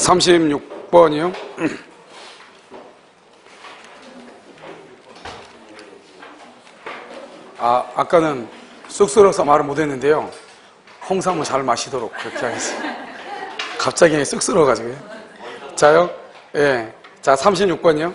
36번이요. 아까는 쑥스러워서 말을 못했는데요. 홍삼을 잘 마시도록 그렇게 하겠습니다. 갑자기 쑥스러워가지고요. 자요. 예. 자, 36번이요.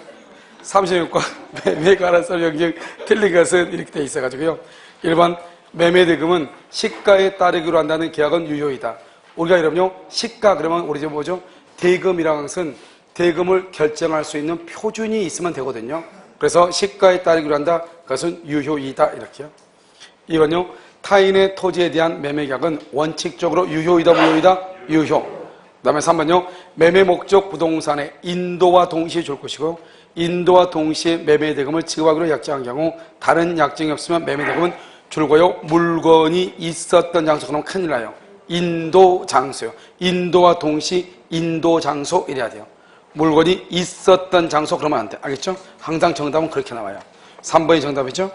36번. 매매가라서 영역 틀린 것은 이렇게 돼 있어가지고요. 1번. 매매대금은 시가에 따르기로 한다는 계약은 유효이다. 우리가 이러면요. 시가 그러면 우리 좀 뭐죠? 대금이라는 것은 대금을 결정할 수 있는 표준이 있으면 되거든요. 그래서 시가에 따르기로 한다. 그것은 유효이다. 이렇게요. 2번요. 타인의 토지에 대한 매매계약은 원칙적으로 유효이다, 무효이다? 유효. 그 다음에 3번요. 매매 목적 부동산의 인도와 동시에 줄 것이고 인도와 동시에 매매대금을 지급하기로 약정한 경우 다른 약정이 없으면 매매대금은 줄고요. 물건이 있었던 장소 그러면 큰일 나요. 인도 장소요. 인도와 동시 인도 장소 이래야 돼요. 물건이 있었던 장소 그러면 안 돼. 알겠죠? 항상 정답은 그렇게 나와요. 3번이 정답이죠?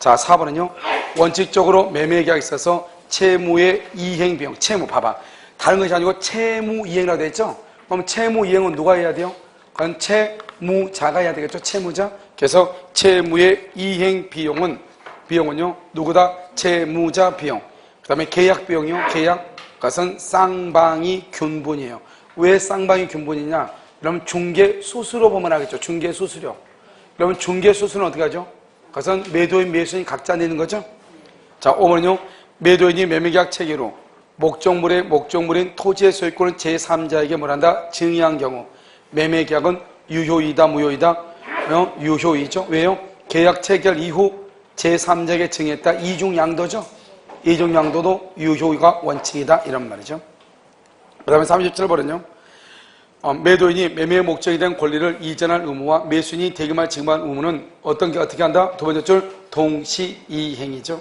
자, 4번은요. 원칙적으로 매매계약에 있어서 채무의 이행비용, 채무 봐봐. 다른 것이 아니고 채무이행이라고 되어 있죠? 그럼 채무이행은 누가 해야 돼요? 그건 채무자가 해야 되겠죠? 채무자. 그래서 채무의 이행비용은요. 누구다? 채무자 비용. 그 다음에 계약비용이요. 계약. 그것은 쌍방이 균분이에요. 왜 쌍방이 균분이냐? 그러면 중개수수료 보면 알겠죠? 중개수수료. 그러면 중개수수료는 어떻게 하죠? 그것은 매도인, 매수인이 각자 내는 거죠? 자, 5번은요. 매도인이 매매계약 체계로 목적물인 토지의 소유권을 제3자에게 뭐란다? 증여한 경우 매매계약은 유효이다, 무효이다? 유효이죠. 왜요? 계약 체결 이후 제3자에게 증여했다. 이중양도죠. 이중양도도 유효가 원칙이다. 이런 말이죠. 그 다음에 37번은요. 매도인이 매매의 목적이 된 권리를 이전할 의무와 매수인이 대금할 지급할 의무는 어떻게 한다? 두 번째 줄 동시이행이죠.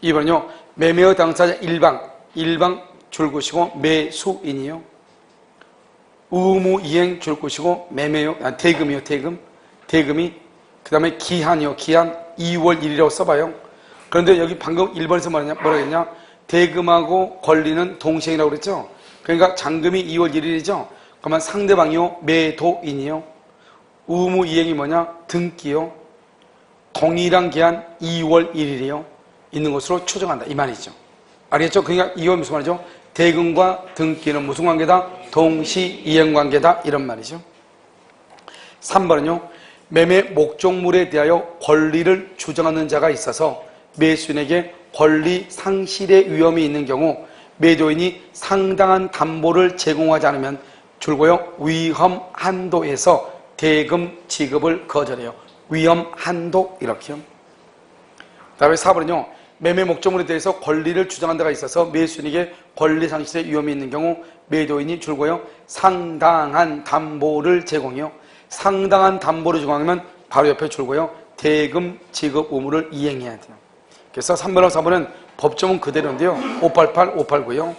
2번은요. 매매의 당사자 일방 줄 것이고 매수인이요. 의무이행 줄 것이고 매매요. 대금이요. 대금이 그 다음에 기한이요. 기한 2월 1일이라고 써봐요. 그런데 여기 방금 1번에서 뭐라 했냐? 대금하고 권리는 동시행이라고 그랬죠? 그러니까 잔금이 2월 1일이죠? 그러면 상대방이요. 매도인이요. 의무이행이 뭐냐? 등기요. 동일한 기한 2월 1일이요. 있는 것으로 추정한다. 이 말이죠. 알겠죠? 그러니까 이건 무슨 말이죠? 대금과 등기는 무슨 관계다? 동시이행 관계다. 이런 말이죠. 3번은요. 매매 목적물에 대하여 권리를 주장하는 자가 있어서 매수인에게 권리 상실의 위험이 있는 경우 매도인이 상당한 담보를 제공하지 않으면 줄고요. 위험 한도에서 대금 지급을 거절해요. 위험 한도 이렇게요. 다음에 4번은요. 매매 목적물에 대해서 권리를 주장한 데가 있어서 매수인에게 권리 상실의 위험이 있는 경우 매도인이 줄고요. 상당한 담보를 제공해요. 상당한 담보를 제공하면 바로 옆에 줄고요. 대금 지급 의무를 이행해야 돼요. 그래서 3번하고 4번은 법조문 그대로인데요. 588, 589요.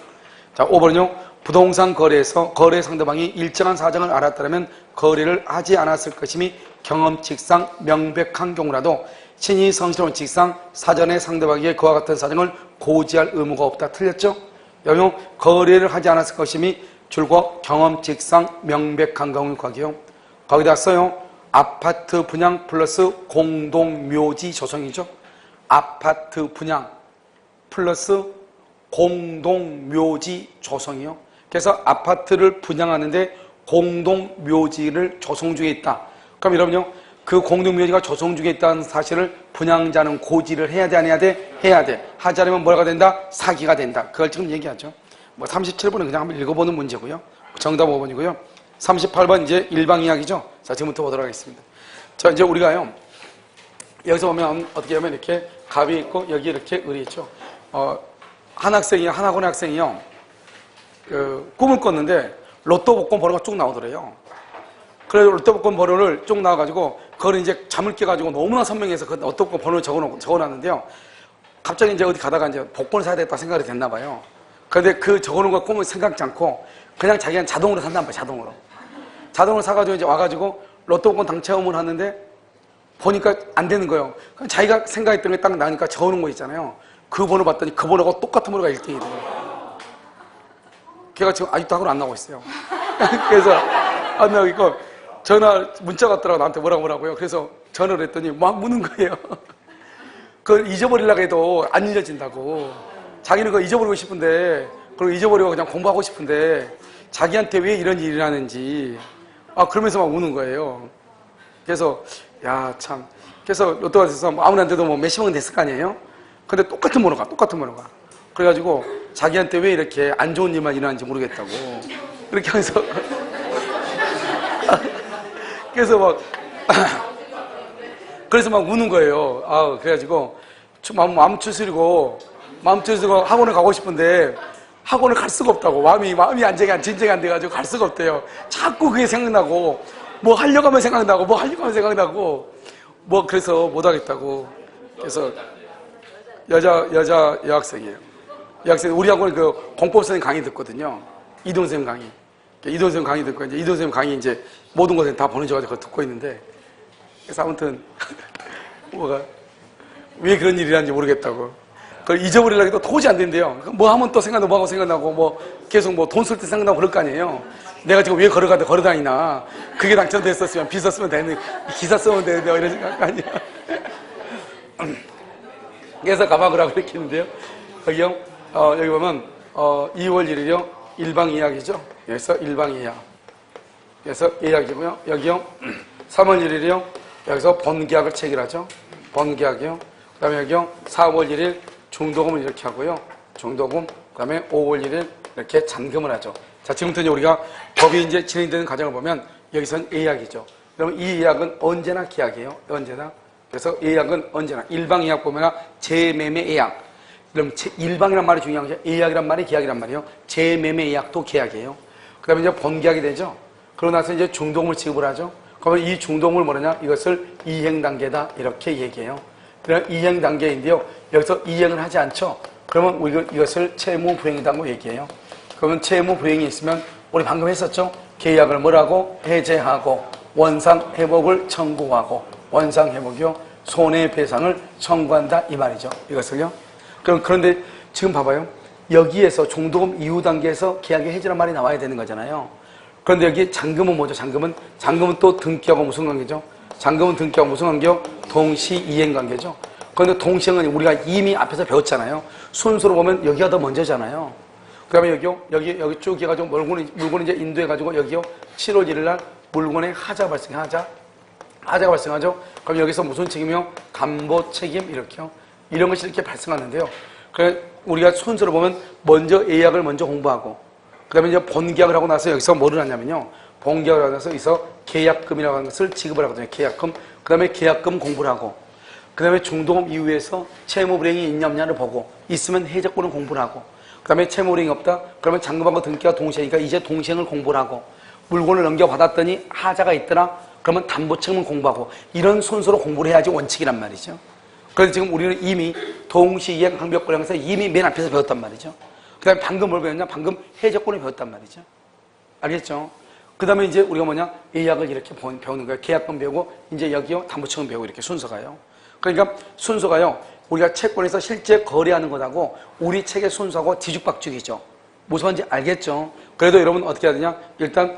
자, 5번은요. 부동산 거래에서 거래 상대방이 일정한 사정을 알았다면 거래를 하지 않았을 것임이 경험칙상 명백한 경우라도 신의 성실한 원칙상 사전에 상대방에게 그와 같은 사정을 고지할 의무가 없다. 틀렸죠? 여기 거래를 하지 않았을 것임이 줄고 경험칙상 명백한 경우를 구하기요. 거기다 써요. 아파트 분양 플러스 공동묘지 조성이죠. 아파트 분양 플러스 공동묘지 조성이요. 그래서 아파트를 분양하는데 공동묘지를 조성 중에 있다. 그럼 여러분요. 그 공동묘지가 조성 중에 있다는 사실을 분양자는 고지를 해야 돼, 안 해야 돼? 해야 돼. 하지 않으면 뭐가 된다? 사기가 된다. 그걸 지금 얘기하죠. 37번은 그냥 한번 읽어보는 문제고요. 정답 5번이고요. 38번 이제 일방 이야기죠. 자, 지금부터 보도록 하겠습니다. 자, 이제 우리가요. 여기서 보면 어떻게 하면 이렇게 갑이 있고 여기 이렇게 을이 있죠. 한 학원의 학생이요. 꿈을 꿨는데 로또 복권 번호가 쭉 나오더래요. 그래서 로또 복권 번호를 쭉 나와가지고 그걸 이제 잠을 깨가지고 너무나 선명해서 그 로또 복권 번호를 적어놨는데요. 갑자기 이제 어디 가다가 이제 복권을 사야 되겠다 생각이 됐나 봐요. 그런데 그 적어놓은 거 꿈을 생각지 않고 그냥 자기는 자동으로 산단 말이에요. 자동으로 사가지고 이제 와가지고 로또 복권 당첨을 하는데 보니까 안 되는 거예요. 자기가 생각했던 게 딱 나니까 적어놓은 거 있잖아요. 그 번호 봤더니 그 번호가 똑같은 번호가 1등이더라고요. 걔가 지금 아직도 학원 안 나오고 있어요. 그래서 나 이거 문자가 왔더라고. 나한테 뭐라고요. 그래서 전화를 했더니 막 무는 거예요. 그걸 잊어버리려고 해도 안 잊어진다고. 자기는 그거 잊어버리고 싶은데, 그리고 잊어버리고 그냥 공부하고 싶은데, 자기한테 왜 이런 일이 일어나는지, 그러면서 막 우는 거예요. 그래서, 참. 그래서 로또가 돼서 아무나한테도 뭐 몇십억은 됐을 거 아니에요? 근데 똑같은 번호가. 그래가지고, 자기한테 왜 이렇게 안 좋은 일만 일어나는지 모르겠다고. 그렇게 하면서. 그래서 막 우는 거예요. 그래가지고, 마음 추스리고 학원을 가고 싶은데, 학원을 갈 수가 없다고. 마음이 진정이 안 돼가지고 갈 수가 없대요. 자꾸 그게 생각나고, 뭐 하려고 하면 생각나고, 그래서 못 하겠다고. 그래서, 여자 여학생이에요. 여학생, 우리 학원에 공법 선생님 강의 듣거든요. 이동 선생님 강의. 이동 선생님 강의 듣고, 이제 이동 선생님 강의 이제 모든 것을 다 보내줘가지고 듣고 있는데, 그래서 아무튼, 왜 그런 일이 일어나는지 모르겠다고. 그걸 잊어버리려고 해도 도저히 안 된대요. 뭐 하면 또 생각나고, 계속 돈 쓸 때 생각나고 그럴 거 아니에요. 내가 지금 왜 걸어다니나. 그게 당첨됐었으면 비 썼으면 되는데, 기사 쓰면 되는데, 이런 생각 아니야. 그래서 가방을 하고 이렇게 있는데요. 여기요, 여기 보면, 2월 1일이요. 일방이약이죠. 여기서 일방이약. 그래서 예약이고요. 여기요. 3월 1일이요. 여기서 번계약을 체결하죠. 번계약이요. 그 다음에 여기요. 4월 1일 중도금을 이렇게 하고요. 중도금. 그 다음에 5월 1일 이렇게 잔금을 하죠. 자, 지금부터 이제 우리가 법이 이제 진행되는 과정을 보면 여기서는 예약이죠. 그러면 이 예약은 언제나 계약이에요. 언제나. 그래서 예약은 언제나. 일방예약 보면 재매매 예약. 그럼 일방이란 말이 중요한 거죠. 예약이란 말이 계약이란 말이에요. 재매매 예약도 계약이에요. 그 다음에 이제 번계약이 되죠. 그러고 나서 이제 중도금을 지급을 하죠. 그러면 이 중도금을 뭐냐? 이것을 이행단계다. 이렇게 얘기해요. 그럼 이행단계인데요. 여기서 이행을 하지 않죠. 그러면 우리가 이것을 채무불이행이라고 얘기해요. 그러면 채무불이행이 있으면 우리 방금 했었죠. 계약을 뭐라고? 해제하고 원상회복을 청구하고 원상회복이요. 손해배상을 청구한다. 이 말이죠. 이것을요. 그런데 지금 봐봐요. 여기에서 중도금 이후 단계에서 계약의 해지란 말이 나와야 되는 거잖아요. 그런데 여기 잔금은 뭐죠? 잔금은 또 등기하고 무슨 관계죠? 잔금은 등기하고 무슨 관계요? 동시이행 관계죠. 그런데 동시이행은 우리가 이미 앞에서 배웠잖아요. 순서로 보면 여기가 더 먼저잖아요. 그 다음에 여기요? 여기 쭉 해가지고 물건을 이제 인도해가지고 여기요? 7월 1일 날 물건에 하자가 발생하죠. 그럼 여기서 무슨 책임이요? 담보 책임 이렇게요. 이런 것이 이렇게 발생하는데요. 그래 우리가 순서로 보면 먼저 예약을 먼저 공부하고 그 다음에 이제 본계약을 하고 나서 여기서 뭐를 하냐면요. 본계약을 하고 나서 여기서 계약금이라고 하는 것을 지급을 하거든요. 계약금. 그 다음에 계약금 공부를 하고 그 다음에 중도금 이후에서 채무불이행이 있냐 없냐를 보고 있으면 해적권을 공부를 하고 그 다음에 채무불이행이 없다? 그러면 잔금하고 등기가 동시행이니까 이제 동시행을 공부를 하고 물건을 넘겨받았더니 하자가 있더라? 그러면 담보 책임을 공부하고 이런 순서로 공부를 해야지 원칙이란 말이죠. 그래서 지금 우리는 이미 동시이행 항벽불이행에서 이미 맨 앞에서 배웠단 말이죠. 그 다음에 방금 뭘 배웠냐? 방금 해적권을 배웠단 말이죠. 알겠죠? 그 다음에 이제 우리가 뭐냐? 예약을 이렇게 배우는 거예요. 계약금 배우고 이제 여기요 담보책임 배우고 이렇게 순서가요. 그러니까 순서가요. 우리가 채권에서 실제 거래하는 것하고 우리 책의 순서하고 뒤죽박죽이죠. 무슨 말인지 알겠죠? 그래도 여러분 어떻게 해야 되냐? 일단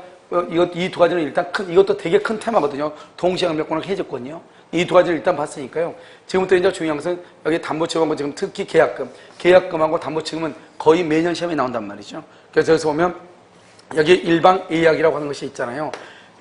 이 두 가지는 일단 이것도 되게 큰 테마거든요. 동시항벽권과 해적권이요. 이 두 가지를 일단 봤으니까요. 지금부터 이제 중요한 것은 여기 담보책임하고 지금 특히 계약금하고 담보책임은 거의 매년 시험에 나온단 말이죠. 그래서 여기서 보면 여기 일방 예약이라고 하는 것이 있잖아요.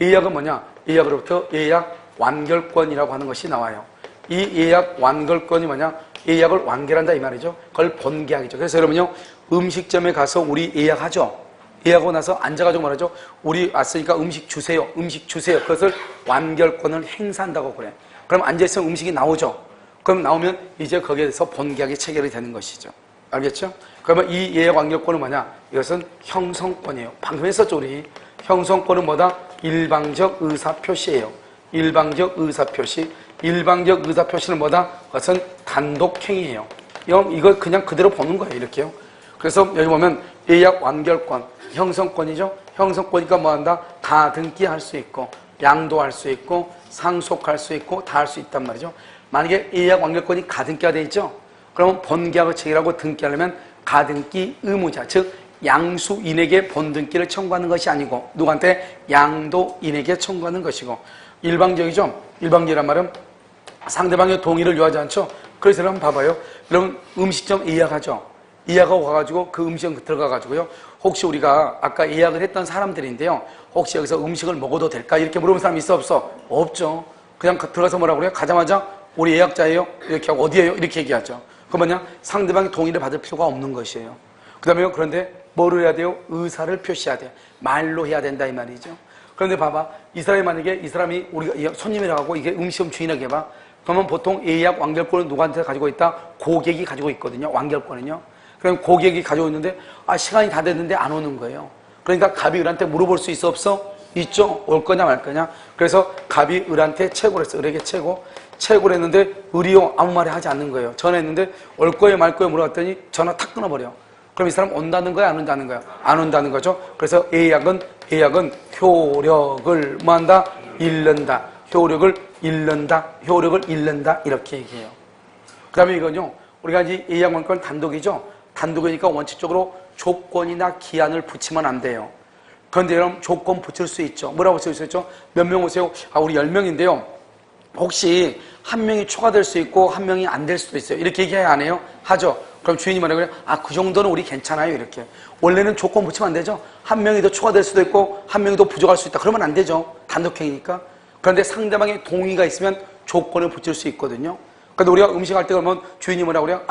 예약은 뭐냐? 예약으로부터 예약 완결권이라고 하는 것이 나와요. 이 예약 완결권이 뭐냐? 예약을 완결한다 이 말이죠. 그걸 본계약이죠. 그래서 여러분요. 음식점에 가서 우리 예약하죠. 예약하고 나서 앉아가지고 말하죠. 우리 왔으니까 음식 주세요. 그것을 완결권을 행사한다고 그래. 그럼 앉아있으면 음식이 나오죠. 그럼 나오면 이제 거기에서 본계약이 체결이 되는 것이죠. 알겠죠? 그러면 이 예약 완결권은 뭐냐? 이것은 형성권이에요. 방금 했었죠, 우리. 형성권은 뭐다? 일방적 의사표시예요. 일방적 의사표시. 일방적 의사표시는 뭐다? 그것은 단독행위예요. 이걸 그냥 그대로 보는 거예요, 이렇게요. 그래서 여기 보면 예약 완결권, 형성권이죠? 형성권이니까 뭐 한다? 가등기할 수 있고, 양도할 수 있고, 상속할 수 있고, 다 할 수 있단 말이죠. 만약에 예약 완결권이 가등기가 돼 있죠? 그러면 본계약을 체결하고 등기하려면 가등기 의무자, 즉 양수인에게 본등기를 청구하는 것이 아니고 누구한테? 양도인에게 청구하는 것이고 일방적이죠. 일방적이란 말은 상대방의 동의를 요하지 않죠. 그래서 한번 봐봐요. 여러분 음식점 예약하죠. 예약하고 가가지고 그 음식점 들어가가지고요. 혹시 우리가 아까 예약을 했던 사람들인데요. 혹시 여기서 음식을 먹어도 될까? 이렇게 물어본 사람 있어 없어? 없죠. 그냥 들어가서 뭐라고 그래요? 가자마자 우리 예약자예요? 이렇게 하고 어디에요? 이렇게 얘기하죠. 그건 뭐냐? 상대방의 동의를 받을 필요가 없는 것이에요. 그 다음에 그런데 뭐를 해야 돼요? 의사를 표시해야 돼요. 말로 해야 된다 이 말이죠. 그런데 봐봐. 이 사람이 만약에 이 사람이 우리가 손님이라고 하고 이게 음식점 주인에게 해봐. 그러면 보통 예약 완결권을 누구한테 가지고 있다? 고객이 가지고 있거든요. 완결권은요. 그럼 고객이 가지고 있는데 시간이 다 됐는데 안 오는 거예요. 그러니까 갑이 을한테 물어볼 수 있어 없어? 있죠. 올 거냐 말 거냐. 그래서 갑이 을한테 채고를 했어. 을에게 채고를 했는데 을이요 아무 말을 하지 않는 거예요. 전화했는데 올 거예요 말 거예요 물어봤더니 전화 탁 끊어버려. 그럼 이 사람 온다는 거야 안 온다는 거야? 안 온다는 거죠. 그래서 예약은 효력을 뭐한다? 잃는다. 효력을 잃는다 이렇게 얘기해요. 그 다음에 이건요 우리가 이제 예약원권 단독이죠. 단독이니까 원칙적으로 조건이나 기한을 붙이면 안 돼요. 그런데 여러분 조건 붙일 수 있죠. 뭐라고 쓸 수 있죠? 몇 명 오세요? 우리 10명인데요 혹시 한 명이 초과될 수 있고 한 명이 안 될 수도 있어요. 이렇게 얘기해야 안 해요? 하죠. 그럼 주인이 뭐라고 그래요? 그 정도는 우리 괜찮아요 이렇게. 원래는 조건 붙이면 안 되죠. 한 명이 더 초과될 수도 있고 한 명이 더 부족할 수 있다. 그러면 안 되죠. 단독행위니까. 그런데 상대방의 동의가 있으면 조건을 붙일 수 있거든요. 근데 우리가 음식할 때 그러면 주인이 뭐라고 그래요?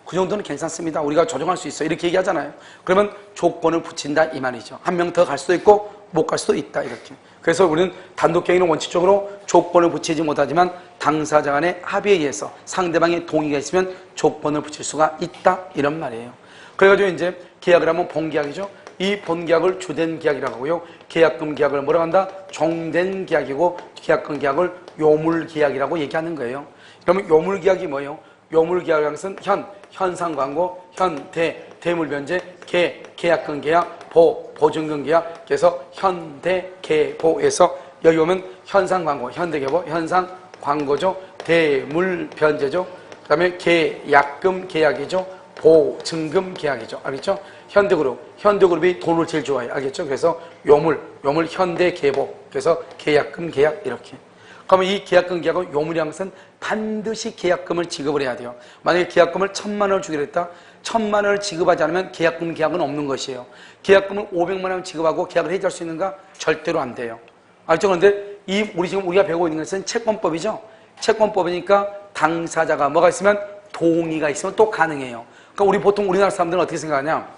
그 정도는 괜찮습니다. 우리가 조정할 수 있어요. 이렇게 얘기하잖아요. 그러면 조건을 붙인다 이 말이죠. 한 명 더 갈 수도 있고 못 갈 수도 있다 이렇게. 그래서 우리는 단독행위는 원칙적으로 조건을 붙이지 못하지만 당사자 간의 합의에 의해서 상대방의 동의가 있으면 조건을 붙일 수가 있다 이런 말이에요. 그래가지고 이제 계약을 하면 본계약이죠. 이 본계약을 주된 계약이라고 하고요. 계약금 계약을 뭐라고 한다? 종된 계약이고 계약금 계약을 요물계약이라고 얘기하는 거예요. 그러면 요물계약이 뭐예요? 요물계약이라는 것은 현상광고, 대물변제, 계약금 계약, 보증금 계약. 그래서 현대계보에서 여기 오면 현상광고, 현대계보, 현상광고죠. 대물변제죠. 그 다음에 계약금 계약이죠. 보증금 계약이죠. 알겠죠? 현대그룹이 돈을 제일 좋아해요. 알겠죠? 그래서 요물 현대계보. 그래서 계약금 계약 이렇게. 그러면 이 계약금 계약은 요물이라는 것은 반드시 계약금을 지급을 해야 돼요. 만약에 계약금을 1,000만 원을 주기로 했다. 1,000만 원을 지급하지 않으면 계약금 계약은 없는 것이에요. 계약금을 500만 원 지급하고 계약을 해지할 수 있는가? 절대로 안 돼요. 알죠? 그런데 우리가 배우고 있는 것은 채권법이죠. 채권법이니까 당사자가 뭐가 있으면 동의가 있으면 또 가능해요. 그러니까 보통 우리나라 사람들은 어떻게 생각하냐?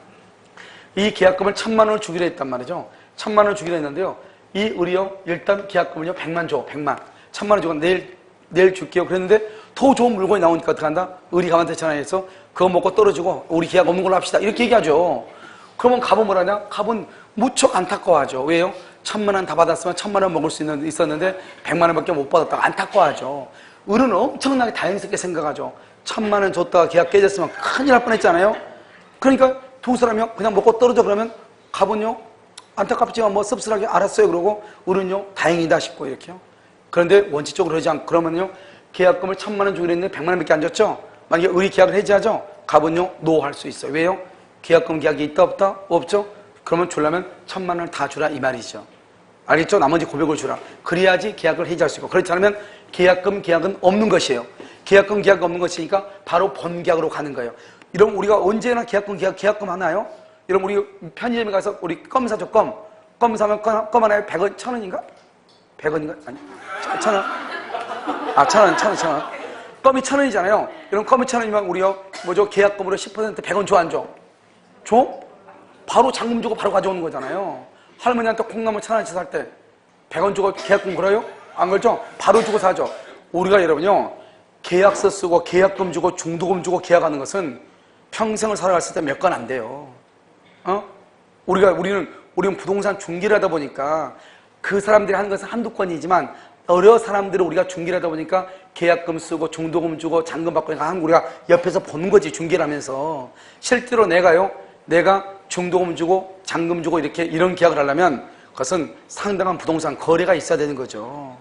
이 계약금을 1,000만 원을 주기로 했단 말이죠. 1,000만 원을 주기로 했는데요. 이 을이요, 일단 계약금을요, 100만 줘, 100만. 1,000만 원 주고 내일 줄게요. 그랬는데 더 좋은 물건이 나오니까 어떻게 한다? 을이 갑한테 전화해서 그거 먹고 떨어지고 우리 계약 없는 걸로 합시다. 이렇게 얘기하죠. 그러면 갑은 뭐라냐? 갑은 무척 안타까워하죠. 왜요? 1,000만 원 다 받았으면 1,000만 원 먹을 수 있었는데 100만 원밖에 못 받았다가 안타까워하죠. 을은 엄청나게 다행스럽게 생각하죠. 1,000만 원 줬다가 계약 깨졌으면 큰일 날 뻔했잖아요. 그러니까 두 사람이 그냥 먹고 떨어져 그러면 갑은요 안타깝지만 뭐 씁쓸하게 알았어요 그러고 을은요 다행이다 싶고 이렇게요. 그런데 원칙적으로 하지 않고 그러면요 계약금을 1,000만 원 주기로 했는데 100만 원밖에 안 줬죠. 만약에 을이 계약을 해지하죠. 갑은요 노할 수 있어요. 왜요? 계약금 계약이 있다 없다? 없죠. 그러면 주려면 1,000만 원을 다 주라 이 말이죠. 알겠죠? 나머지 900을 주라. 그래야지 계약을 해지할 수 있고 그렇지 않으면 계약금 계약은 없는 것이에요. 계약금 계약 없는 것이니까 바로 본계약으로 가는 거예요. 이러면 우리가 언제나 계약금 하나요? 이러면 우리 편의점에 가서 우리 껌 사죠. 껌 사면 껌 하나에 100원, 1,000원인가? 100원인가? 아니 1,000원. 1,000원. 껌이 1,000원이잖아요. 이런 껌이 1,000원이면 우리요 계약금으로 10% 100원 줘 안 줘? 줘? 바로 잔금 주고 바로 가져오는 거잖아요. 할머니한테 콩나물 1,000원치 살 때 100원 주고 계약금 걸어요? 안 걸죠? 바로 주고 사죠. 우리가 여러분요 계약서 쓰고 계약금 주고 중도금 주고 계약하는 것은 평생을 살아갔을 때 몇 건 안 돼요. 우리는 부동산 중개를 하다 보니까 그 사람들이 하는 것은 한두 건이지만 여러 사람들을 우리가 중개를 하다 보니까 계약금 쓰고 중도금 주고 잔금 받고 우리가 옆에서 보는 거지 중개를 하면서. 실제로 내가 중도금 주고 잔금 주고 이런 계약을 하려면 그것은 상당한 부동산 거래가 있어야 되는 거죠.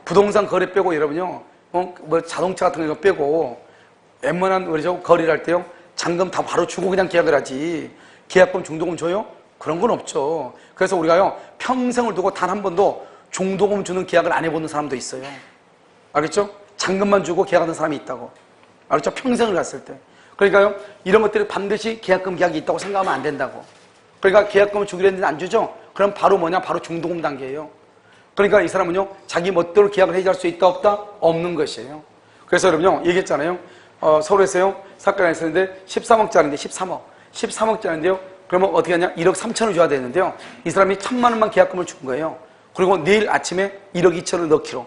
부동산 거래 빼고 여러분요 뭐 자동차 같은 거 빼고 웬만한 거래를 할 때요 잔금 다 바로 주고 그냥 계약을 하지. 계약금, 중도금 줘요? 그런 건 없죠. 그래서 우리가요, 평생을 두고 단 한 번도 중도금 주는 계약을 안 해보는 사람도 있어요. 알겠죠? 잔금만 주고 계약하는 사람이 있다고. 알겠죠? 평생을 갔을 때. 그러니까요, 이런 것들이 반드시 계약금 계약이 있다고 생각하면 안 된다고. 그러니까 계약금을 주기로 했는데 안 주죠? 그럼 바로 뭐냐? 바로 중도금 단계예요. 그러니까 이 사람은요, 자기 멋대로 계약을 해지할 수 있다, 없다? 없는 것이에요. 그래서 여러분요, 얘기했잖아요. 서울에서요, 사건이 있었는데 13억짜리인데 13억짜리인데요. 그러면 어떻게 하냐? 1억 3천을 줘야 되는데요. 이 사람이 1,000만 원만 계약금을 준 거예요. 그리고 내일 아침에 1억 2천을 넣기로.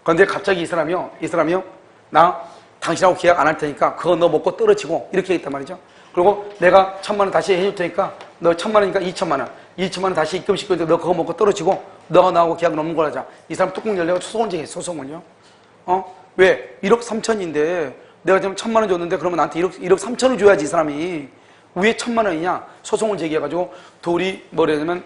그런데 갑자기 이 사람이요, 나 당신하고 계약 안 할 테니까 그거 너 먹고 떨어지고 이렇게 했단 말이죠. 그리고 내가 1,000만 원 다시 해줄 테니까 너 1,000만 원이니까 2,000만 원. 2,000만 원 다시 입금시켜줄 테니까 너 그거 먹고 떨어지고 너가 나하고 계약 넘는 걸 하자. 이 사람 뚜껑 열려고 소송을 정했어, 소송을요. 왜? 1억 3천인데 내가 지금 1,000만 원 줬는데 그러면 나한테 1억 3천을 줘야지 이 사람이. 왜 1,000만 원이냐? 소송을 제기해가지고 둘이 뭐라냐면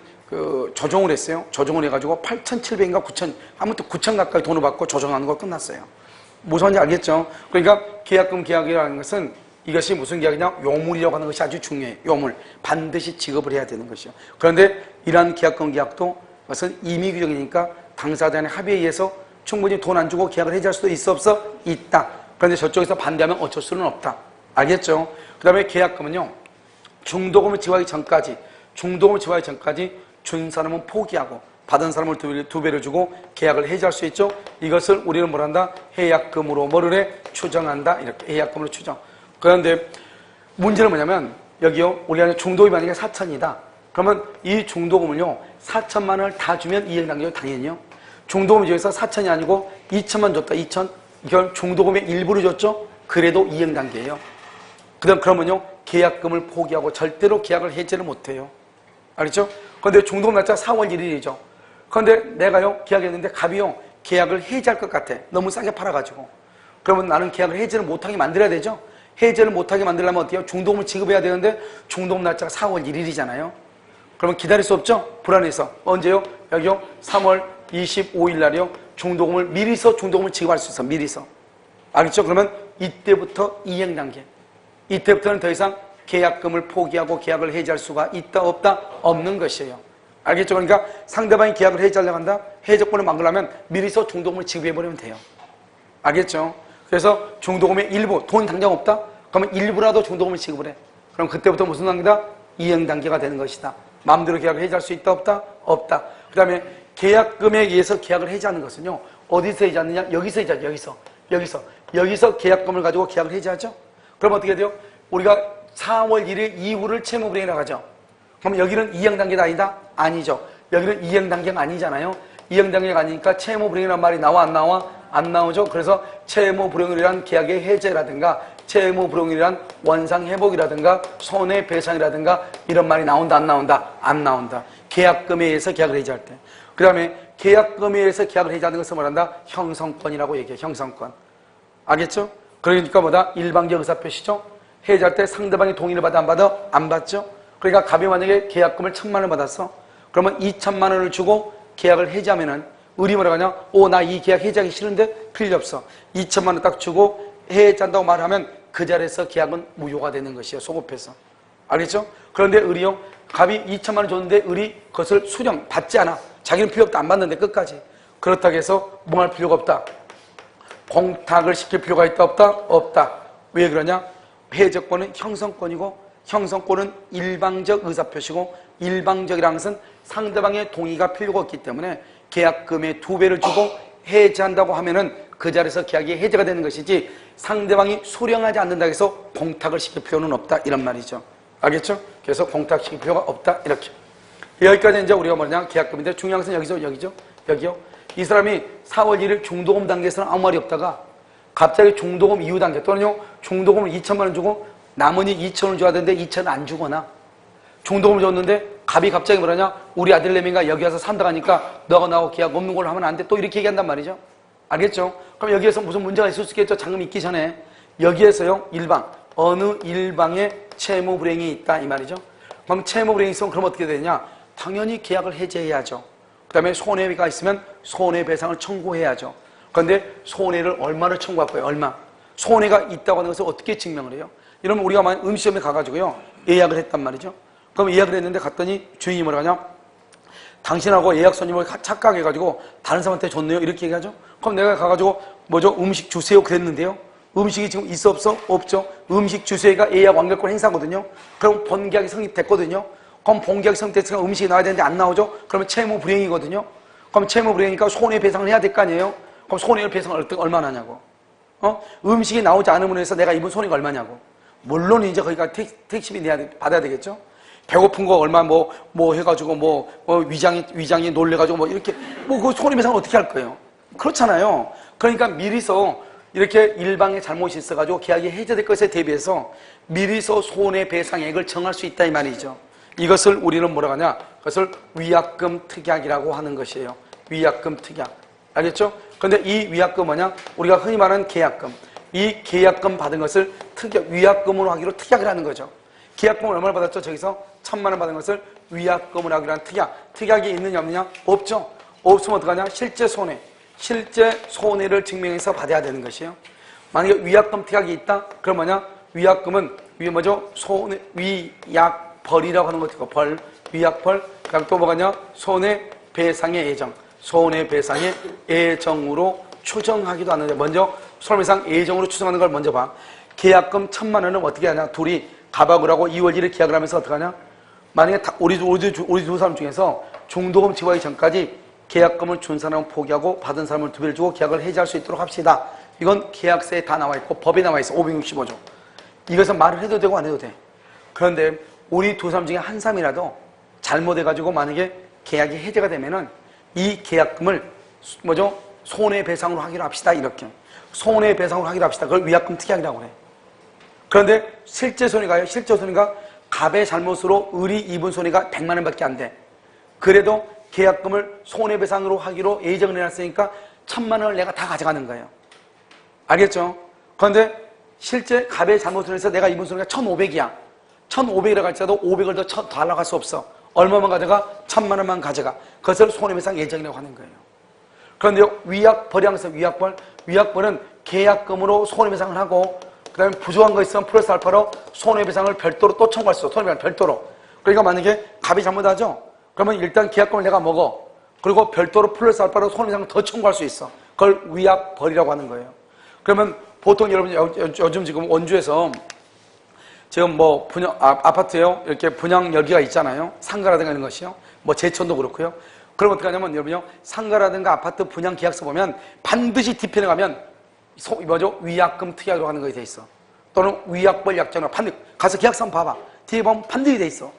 조정을 했어요. 조정을 해가지고 8,700인가 9천, 아무튼 9천 가까이 돈을 받고 조정하는 거 끝났어요. 무슨 말인지 알겠죠? 그러니까 계약금 계약이라는 것은 이것이 무슨 계약이냐? 요물이라고 하는 것이 아주 중요해요. 요물. 반드시 지급을 해야 되는 것이요. 그런데 이러한 계약금 계약도 그것은 임의 규정이니까 당사자 간의 합의에 의해서 충분히 돈 안 주고 계약을 해지할 수도 있어 없어? 있다. 그런데 저쪽에서 반대하면 어쩔 수는 없다. 알겠죠? 그 다음에 계약금은요, 중도금을 지급하기 전까지 준 사람은 포기하고 받은 사람을 두 배를 주고 계약을 해지할 수 있죠. 이것을 우리는 뭐라 한다? 해약금으로 뭐를 해? 추정한다. 이렇게 해약금으로 추정. 그런데 문제는 뭐냐면 여기요, 우리가 중도금이 만약에 4천이다. 그러면 이 중도금을요, 4천만 원을 다 주면 이행당겨요. 당연히요. 중도금 중에서 4천이 아니고 2천만 줬다. 2천. 이건 중도금의 일부를 줬죠. 그래도 이행단계예요. 그러면요, 계약금을 포기하고 절대로 계약을 해지를 못해요. 알겠죠? 그런데 중도금 날짜 4월 1일이죠. 그런데 내가요, 계약했는데 갑이요, 계약을 해지할 것 같아. 너무 싸게 팔아가지고. 그러면 나는 계약을 해지를 못하게 만들어야 되죠? 해지를 못하게 만들려면 어떻게 해요? 중도금을 지급해야 되는데 중도금 날짜가 4월 1일이잖아요. 그러면 기다릴 수 없죠? 불안해서. 언제요? 여기요, 3월 25일 날이요, 중도금을 지급할 수 있어. 미리서. 알겠죠? 그러면 이때부터 이행단계. 이때부터는 더 이상 계약금을 포기하고 계약을 해지할 수가 있다 없다? 없는 것이에요. 알겠죠? 그러니까 상대방이 계약을 해지하려고 한다? 해적권을 만들려면 미리서 중도금을 지급해버리면 돼요. 알겠죠? 그래서 중도금의 일부, 돈 당장 없다? 그러면 일부라도 중도금을 지급을 해. 그럼 그때부터 무슨 단계다? 이행단계가 되는 것이다. 마음대로 계약을 해지할 수 있다 없다? 없다. 그 다음에 계약금에 의해서 계약을 해지하는 것은요, 어디서 해지하느냐? 여기서 해지하죠. 여기서 계약금을 가지고 계약을 해지하죠. 그럼 어떻게 돼요? 우리가 4월 1일 이후를 채무불이행이라고 하죠. 그럼 여기는 이행단계가 아니다? 아니죠. 여기는 이행단계가 아니잖아요. 이행단계가 아니니까 채무불이행이라는 말이 나와 안 나와? 안 나오죠. 그래서 채무불이행이란 계약의 해제라든가 채무불이행이란 원상회복이라든가 손해배상이라든가 이런 말이 나온다 안 나온다? 안 나온다. 계약금에 의해서 계약을 해지할 때. 그 다음에 계약금에 의해서 계약을 해지하는 것을 말한다? 형성권이라고 얘기해요. 형성권. 알겠죠? 그러니까 뭐다? 일방적 의사표시죠? 해지할 때 상대방이 동의를 받아 안 받아? 안 받죠? 그러니까 갑이 만약에 계약금을 1,000만 원을 받았어. 그러면 2,000만 원을 주고 계약을 해지하면은 을이 뭐라고 하냐? 나 이 계약 해지하기 싫은데 필요 없어. 2,000만 원 딱 주고 해지한다고 말하면 그 자리에서 계약은 무효가 되는 것이에요. 소급해서. 알겠죠? 그런데 을이요, 갑이 2,000만 원 줬는데 을이 그것을 수령 받지 않아. 자기는 필요 없다. 안 받는데 끝까지. 그렇다고 해서 뭐 할 필요가 없다. 공탁을 시킬 필요가 있다 없다? 없다. 왜 그러냐? 해적권은 형성권이고 형성권은 일방적 의사표시고 일방적이라는 것은 상대방의 동의가 필요가 없기 때문에 계약금의 2배를 주고 해지한다고 하면은 그 자리에서 계약이 해제가 되는 것이지 상대방이 수령하지 않는다고 해서 공탁을 시킬 필요는 없다. 이런 말이죠. 알겠죠? 그래서 공탁시킬 필요가 없다. 이렇게. 여기까지 이제 우리가 뭐냐? 계약금인데 중요한 것은 여기요. 이 사람이 4월 1일 중도금 단계에서는 아무 말이 없다가 갑자기 중도금 이후 단계 또는요, 중도금을 2,000만 원 주고 나머지 2,000원 줘야 되는데 2,000원 안 주거나 중도금을 줬는데 갑이 갑자기 뭐라냐? 우리 아들내미가 여기 와서 산다 하니까 너가 나하고 계약 없는 걸로 하면 안 돼. 또 이렇게 얘기한단 말이죠. 알겠죠? 그럼 여기에서 무슨 문제가 있을 수 있겠죠? 잔금 있기 전에. 여기에서요, 일방. 어느 일방에 채무불이행이 있다. 이 말이죠. 그럼 채무불이행이 있으면 그럼 어떻게 되냐? 당연히 계약을 해제해야죠. 그 다음에 손해가 있으면 손해배상을 청구해야죠. 그런데 손해를 얼마를 청구할 거예요? 얼마? 손해가 있다고 하는 것을 어떻게 증명을 해요? 이러면 우리가 음식점에 가가지고요, 예약을 했단 말이죠. 그럼 예약을 했는데 갔더니 주인이 뭐라 하냐? 당신하고 예약 손님을 착각해가지고 다른 사람한테 줬네요. 이렇게 얘기하죠. 그럼 내가 가가지고 뭐죠? 음식 주세요 그랬는데요. 음식이 지금 있어 없어? 없죠. 음식 주세요가 예약 완결권 행사거든요. 그럼 본계약이 성립됐거든요. 그럼 본계약이 성립됐으니까 음식이 나와야 되는데 안 나오죠. 그러면 채무 불이행이거든요. 그럼 채무 불이행이니까 손해배상을 해야 될 거 아니에요. 그럼 손해배상을 얼마나 하냐고. 음식이 나오지 않음으로 해서 내가 입은 손해가 얼마냐고. 물론 이제 거기가 택시비 받아야 되겠죠. 배고픈 거 얼마 뭐 해가지고 위장이 놀래가지고 이렇게 그 손해배상을 어떻게 할 거예요? 그렇잖아요. 그러니까 미리서 이렇게 일방의 잘못이 있어가지고 계약이 해제될 것에 대비해서 미리서 손해배상액을 정할 수 있다 이 말이죠. 이것을 우리는 뭐라고 하냐? 그것을 위약금 특약이라고 하는 것이에요. 위약금 특약. 알겠죠? 그런데 이 위약금 뭐냐? 우리가 흔히 말하는 계약금. 이 계약금 받은 것을 위약금으로 하기로 특약을 하는 거죠. 계약금을 얼마나 받았죠? 저기서 1,000만 원 받은 것을 위약금으로 하기로 한 특약. 특약이 있느냐 없느냐? 없죠. 없으면 어떡하냐? 실제 손해를 증명해서 받아야 되는 것이에요. 만약에 위약금 특약이 있다? 그럼 뭐냐? 위약금은 위약벌이라고 하는 거죠. 위약벌. 그다음 또 뭐가냐? 손해배상의 예정. 손해배상의 예정으로 추정하기도 하는데 먼저 손해배상 예정으로 추정하는 걸 먼저 봐. 계약금 1,000만 원은 어떻게 하냐? 둘이 가박을 하고 2월 1일 계약을 하면서 어떻게 하냐? 만약에 우리 두 사람 중에서 중도금 지불하기 전까지 계약금을 준 사람은 포기하고 받은 사람은 2배를 주고 계약을 해지할 수 있도록 합시다. 이건 계약서에 다 나와 있고 법에 나와 있어. 565조. 이것은 말을 해도 되고 안 해도 돼. 그런데 우리 두 사람 중에 한 사람이라도 잘못해가지고 만약에 계약이 해제가 되면은 이 계약금을 손해배상으로 하기로 합시다. 이렇게. 손해배상으로 하기로 합시다. 그걸 위약금 특약이라고 그래. 그런데 실제 손해가요. 실제 손해가 갑의 잘못으로 을이 입은 손해가 100만 원밖에 안 돼. 그래도 계약금을 손해배상으로 하기로 예정을 해놨으니까 1,000만 원을 내가 다 가져가는 거예요. 알겠죠? 그런데 실제 갑의 잘못을 해서 내가 입은 손해가 1,500이야. 1,500이라고 할지라도 500을 더 달라고 할 수 없어. 얼마만 가져가? 1,000만 원만 가져가. 그것을 손해배상 예정이라고 하는 거예요. 그런데 위약벌이 항상 위약벌은 계약금으로 손해배상을 하고 그 다음에 부족한 거 있으면 플러스 알파로 손해배상을 별도로 또 청구할 수 있어. 손해배상 별도로. 그러니까 만약에 갑이 잘못하죠? 그러면 일단 계약금을 내가 먹어. 그리고 별도로 플러스 알파로 손해배상을 더 청구할 수 있어. 그걸 위약벌이라고 하는 거예요. 그러면 보통 여러분 요즘 지금 원주에서 지금 아파트에요. 이렇게 분양 열기가 있잖아요. 상가라든가 이런 것이요. 제천도 그렇고요. 그럼 어떻게 하냐면 여러분요. 상가라든가 아파트 분양 계약서 보면 반드시 뒤편에 가면 위약금 특약으로 하는 것이 돼 있어. 또는 위약벌 약정으로 반드시 가서 계약서 한번 봐봐. 뒤에 보면 반드시 돼 있어.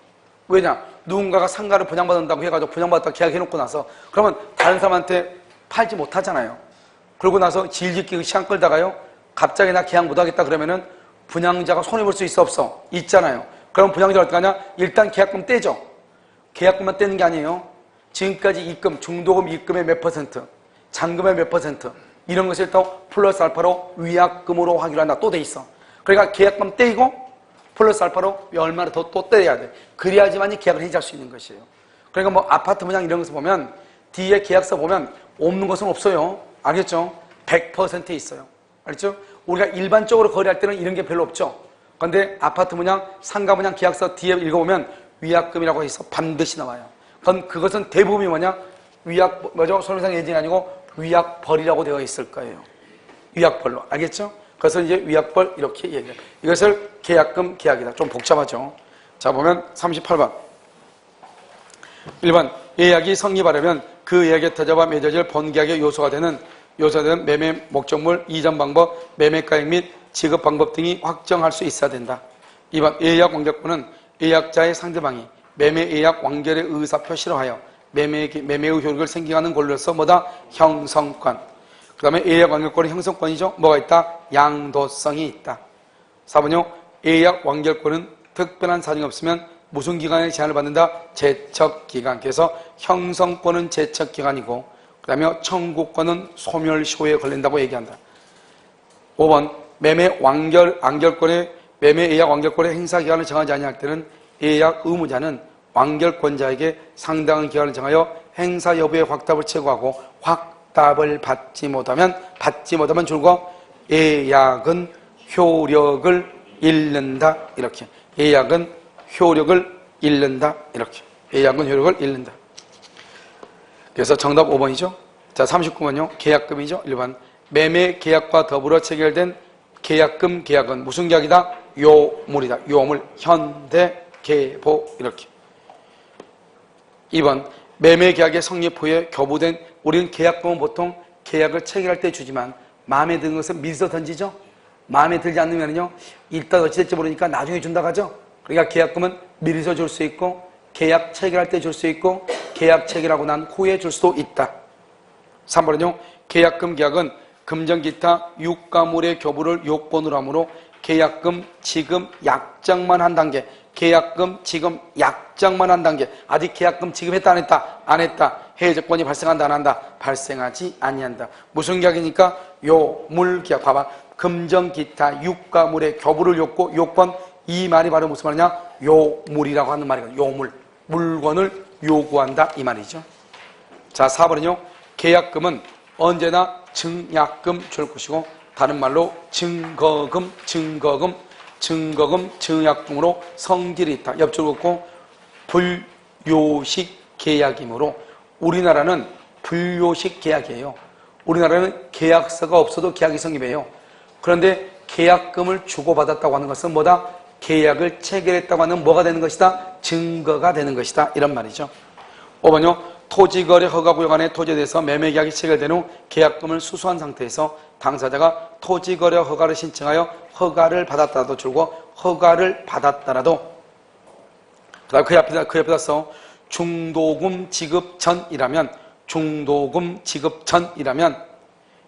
왜냐? 누군가가 상가를 분양받는다고 해가지고 분양받았다 계약해놓고 나서 그러면 다른 사람한테 팔지 못하잖아요. 그러고 나서 질질 시간 끌다가요. 갑자기 나 계약 못하겠다 그러면은 분양자가 손해볼 수 있어 없어? 있잖아요. 그럼 분양자가 어떻게 하냐? 일단 계약금 떼죠. 계약금만 떼는 게 아니에요. 지금까지 입금, 중도금 입금의 몇 %, 잔금의 몇 %, 이런 것을 또 플러스 알파로 위약금으로 하기로 한다. 또 돼 있어. 그러니까 계약금 떼이고 플러스 알파로 얼마나 더 또 떼야 돼. 그래야지만이 계약을 해지할 수 있는 것이에요. 그러니까 아파트 분양 이런 것을 보면 뒤에 계약서 보면 없는 것은 없어요. 알겠죠? 100% 있어요. 알겠죠? 우리가 일반적으로 거래할 때는 이런 게 별로 없죠. 그런데 아파트 분양, 상가 분양 계약서 뒤에 읽어보면 위약금이라고 해서 반드시 나와요. 그것은 대부분이 뭐냐? 손해배상 예정이 아니고 위약벌이라고 되어 있을 거예요. 위약벌로. 알겠죠? 그래서 이제 위약벌 이렇게 얘기해요. 이것을 계약금, 계약이다. 좀 복잡하죠. 자, 보면 38번. 1번. 예약이 성립하려면 그 예약에 타자와 맺어질 본계약의 요소가 되는 매매 목적물, 이전 방법, 매매가액 및 지급 방법 등이 확정할 수 있어야 된다. 2번. 예약 완결권은 예약자의 상대방이 매매 예약 완결의 의사 표시로 하여 매매의 효력을 생겨가는 권리로서 형성권. 그 다음에 예약 완결권의 형성권이죠. 뭐가 있다? 양도성이 있다. 4번요. 예약 완결권은 특별한 사정이 없으면 무슨 기간에 제한을 받는다? 제척기간. 그래서 형성권은 제척기간이고 그 다음에 청구권은 소멸시효에 걸린다고 얘기한다. 5번. 매매 예약 완결권의 행사기간을 정하지 아니할 때는 예약 의무자는 완결권자에게 상당한 기간을 정하여 행사 여부의 확답을 check하고 확답을 받지 못하면 줄거 예약은 효력을 잃는다. 이렇게 예약은 효력을 잃는다. 이렇게. 예약은 효력을 잃는다. 그래서 정답 5번이죠. 자, 39번요. 계약금이죠. 1번. 매매 계약과 더불어 체결된 계약금 계약은 무슨 계약이다? 요물이다. 요물. 현대, 계보 이렇게. 2번. 매매 계약의 성립 후에 교부된 우리는 계약금은 보통 계약을 체결할 때 주지만 마음에 드는 것은 미리서 던지죠. 마음에 들지 않으면요 일단 어찌될지 모르니까 나중에 준다고 하죠. 그러니까 계약금은 미리서 줄 수 있고 계약 체결할 때 줄 수 있고 계약 체결하고 난 후에 줄 수도 있다. 3번은요. 계약금 계약은 금전 기타 유가물의 교부를 요건으로 하므로 계약금 지금 약정만 한 단계, 계약금 지금 약정만 한 단계, 아직 계약금 지급했다 안 했다? 안 했다. 해외조건이 발생한다 안 한다? 발생하지 아니한다. 무슨 계약이니까? 요물 계약. 봐봐. 금전 기타 유가물의 교부를 요건, 이 말이 바로 무슨 말이냐? 요물이라고 하는 말이거든요. 요물. 물건을 요구한다 이 말이죠. 자, 4번은요. 계약금은 언제나 증약금 줄 것이고 다른 말로 증거금, 증약금으로 성질이 있다. 옆줄 긋고 불요식 계약이므로 우리나라는 불요식 계약이에요. 우리나라는 계약서가 없어도 계약이 성립해요. 그런데 계약금을 주고받았다고 하는 것은 뭐다? 계약을 체결했다고 하는 뭐가 되는 것이다? 증거가 되는 것이다. 이런 말이죠. 5번요. 토지거래 허가구역 안에 토지에 대해서 매매계약이 체결된 후 계약금을 수수한 상태에서 당사자가 토지거래 허가를 신청하여 허가를 받았다라도 줄고 허가를 받았다라도 그 다음 그 옆에다 써 중도금 지급 전이라면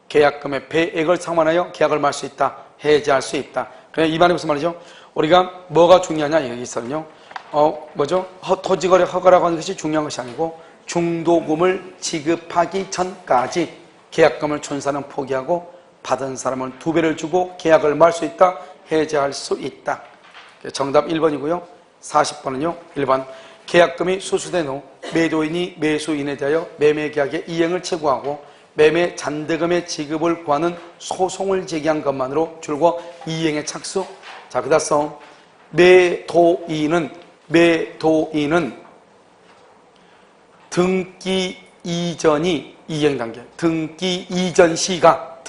계약금의 배액을 상환하여 계약을 말 수 있다. 해지할 수 있다. 그냥 이 말이 무슨 말이죠? 우리가 뭐가 중요하냐 여기서는요. 토지거래 허가라고 하는 것이 중요한 것이 아니고 중도금을 지급하기 전까지 계약금을 준 사람은 포기하고 받은 사람은 2배를 주고 계약을 말 수 있다. 해지할 수 있다. 정답 1번이고요. 40번은요. 1번. 계약금이 수수된 후 매도인이 매수인에 대하여 매매계약의 이행을 최고하고 매매 잔대금의 지급을 구하는 소송을 제기한 것만으로 줄고 이행의 착수. 자, 그다음 써 매도인은 등기 이전이 이행 단계. 등기 이전 시가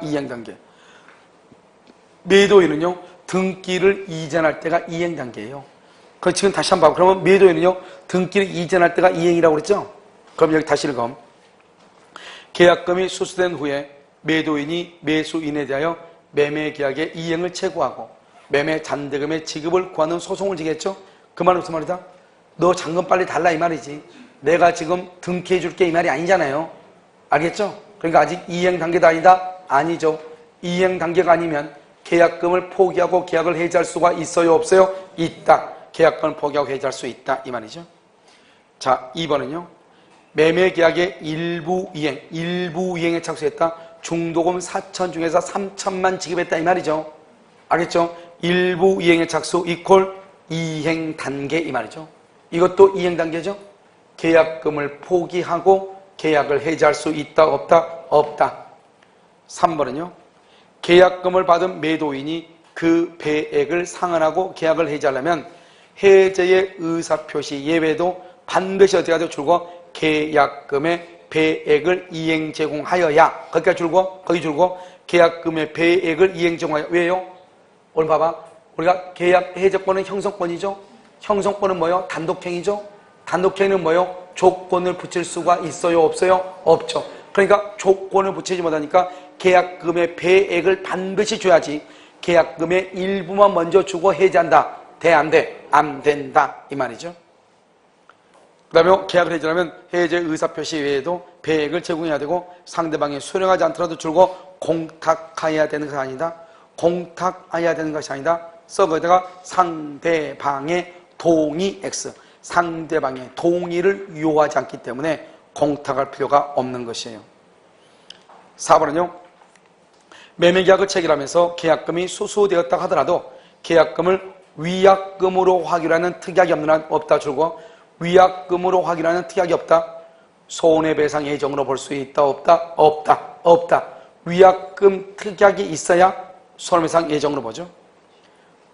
이행 단계. 매도인은요 등기를 이전할 때가 이행 단계예요. 그럼 지금 다시 한번 봐. 그러면 매도인은요 등기를 이전할 때가 이행이라고 그랬죠? 그럼 여기 다시 읽어. 계약금이 수수된 후에 매도인이 매수인에 대하여 매매계약의 이행을 최고하고 매매 잔대금의 지급을 구하는 소송을 제기했죠? 그 말은 무슨 말이다? 너 잔금 빨리 달라 이 말이지. 내가 지금 등기해 줄게 이 말이 아니잖아요. 알겠죠? 그러니까 아직 이행 단계도 아니다? 아니죠. 이행 단계가 아니면 계약금을 포기하고 계약을 해지할 수가 있어요? 없어요? 있다. 계약금을 포기하고 해지할 수 있다 이 말이죠. 자, 2번은요. 매매계약의 일부 이행에 착수했다. 중도금 4천 중에서 3천만 지급했다 이 말이죠. 알겠죠? 일부 이행에 착수 이퀄 이행 단계 이 말이죠. 이것도 이행 단계죠. 계약금을 포기하고 계약을 해지할 수 있다 없다? 없다. 3번은요. 계약금을 받은 매도인이 그 배액을 상환하고 계약을 해지하려면 해제의 의사표시 예외도 반드시 어떻게 하죠? 줄고 계약금의 배액을 이행 제공하여야 거기 줄고 계약금의 배액을 이행 제공하여. 왜요? 오늘 봐봐. 우리가 계약 해제권은 형성권이죠. 형성권은 뭐요? 단독행위죠. 단독행위는 뭐요? 조건을 붙일 수가 있어요? 없어요? 없죠. 그러니까 조건을 붙이지 못하니까 계약금의 배액을 반드시 줘야지. 계약금의 일부만 먼저 주고 해지한다. 돼? 안 돼? 안 된다 이 말이죠. 그 다음에 계약을 해지하려면 해제 의사표시 외에도 배액을 제공해야 되고 상대방이 수령하지 않더라도 줄고 공탁해야 되는 것이 아니다. 공탁해야 되는 것이 아니다. 거기다가 상대방의 동의 X. 상대방의 동의를 요하지 않기 때문에 공탁할 필요가 없는 것이에요. 4번은요. 매매계약을 체결하면서 계약금이 수수되었다 하더라도 계약금을 위약금으로 확인하는 특약이 없는 한 없다 줄고 위약금으로 확인하는 특약이 없다. 손해배상 예정으로 볼 수 있다 없다? 없다. 위약금 특약이 있어야 손해배상 예정으로 보죠.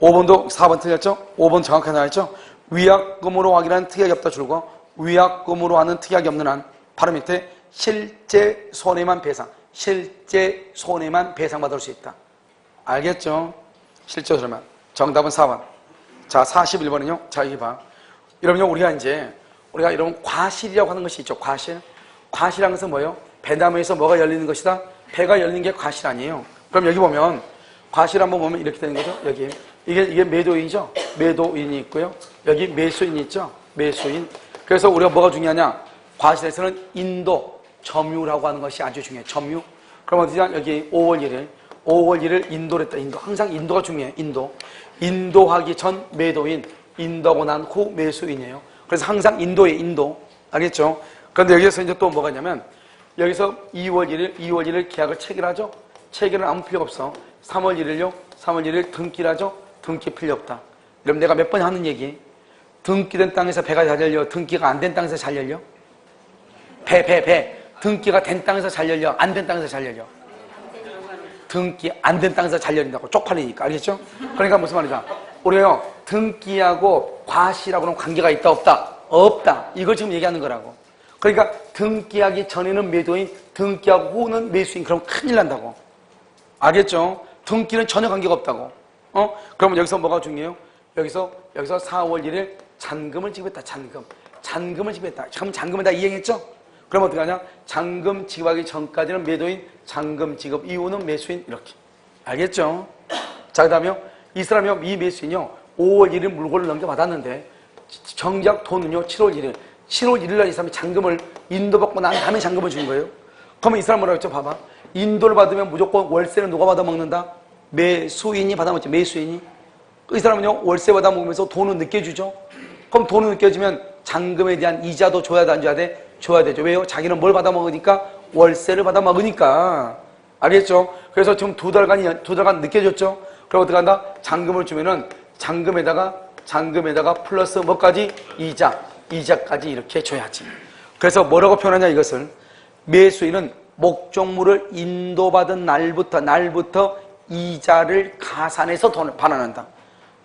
5번도 4번 틀렸죠? 5번 정확하게 나왔죠? 위약금으로 확인하는 특약이 없다 줄고 위약금으로 하는 특약이 없는 한 바로 밑에 실제 손해만 배상, 실제 손해만 배상받을 수 있다. 알겠죠? 실제 손해만. 정답은 4번. 자, 41번은요. 자, 여기 봐. 여러분요, 우리가 이런 과실이라고 하는 것이 있죠. 과실. 과실이라는 것은 뭐예요? 배나무에서 뭐가 열리는 것이다? 배가 열리는 게 과실 아니에요. 그럼 여기 보면 과실 한번 보면 이렇게 되는 거죠. 여기 이게 매도인이죠. 매도인이 있고요. 여기 매수인이 있죠. 매수인. 그래서 우리가 뭐가 중요하냐? 과실에서는 인도, 점유라고 하는 것이 아주 중요해요. 점유. 그럼 어디냐? 여기 5월 1일 인도를 했다. 인도. 항상 인도가 중요해요. 인도. 인도하기 전 매도인, 인도하고 난 후 매수인이에요. 그래서 항상 인도에 인도. 알겠죠? 그런데 여기서 이제 또 뭐가 있냐면 여기서 2월 1일 계약을 체결하죠? 체결은 아무 필요 없어. 3월 1일 등기를 하죠? 등기 필요 없다. 그럼 내가 몇 번 하는 얘기? 등기된 땅에서 배가 잘 열려? 등기가 안 된 땅에서 잘 열려? 배. 등기가 된 땅에서 잘 열려? 안 된 땅에서 잘 열려? 등기 안 된 땅에서 잘 열린다고 쪽팔리니까. 알겠죠? 그러니까 무슨 말이냐? 우리가요, 등기하고 과실하고는 관계가 있다 없다? 없다. 이걸 지금 얘기하는 거라고. 그러니까 등기하기 전에는 매도인, 등기하고 후는 매수인. 그럼 큰일 난다고. 알겠죠? 등기는 전혀 관계가 없다고. 그러면 여기서 뭐가 중요해요? 여기서 4월 1일 잔금을 지급했다. 잔금을 지급했다. 그럼 잔금을 다 이행했죠? 그럼 어떻게 하냐? 잔금 지급하기 전까지는 매도인, 잔금 지급 이후는 매수인. 이렇게. 알겠죠? 자, 그 다음에요. 이 사람이요, 이 매수인이요, 5월 1일 물건을 넘겨받았는데 정작 돈은요, 7월 1일 날 이 사람이 잔금을 인도받고 난 다음에 잔금을 준 거예요. 그러면 이 사람 뭐라고 했죠? 봐봐. 인도를 받으면 무조건 월세는 누가 받아먹는다? 매수인이 받아먹죠. 매수인이. 이 사람은요, 월세 받아먹으면서 돈은 늦게 주죠. 그럼 돈은 늦게 주면 잔금에 대한 이자도 줘야 돼, 안 줘야 돼? 줘야 되죠. 왜요? 자기는 뭘 받아먹으니까? 월세를 받아먹으니까. 알겠죠? 그래서 지금 두 달간 늦게 줬죠? 그럼 어떻게 한다? 잔금을 주면은 잔금에다가 플러스 뭐까지? 이자까지 이렇게 줘야지. 그래서 뭐라고 표현하냐 이것을? 매수인은 목적물을 인도받은 날부터 이자를 가산해서 돈을 반환한다.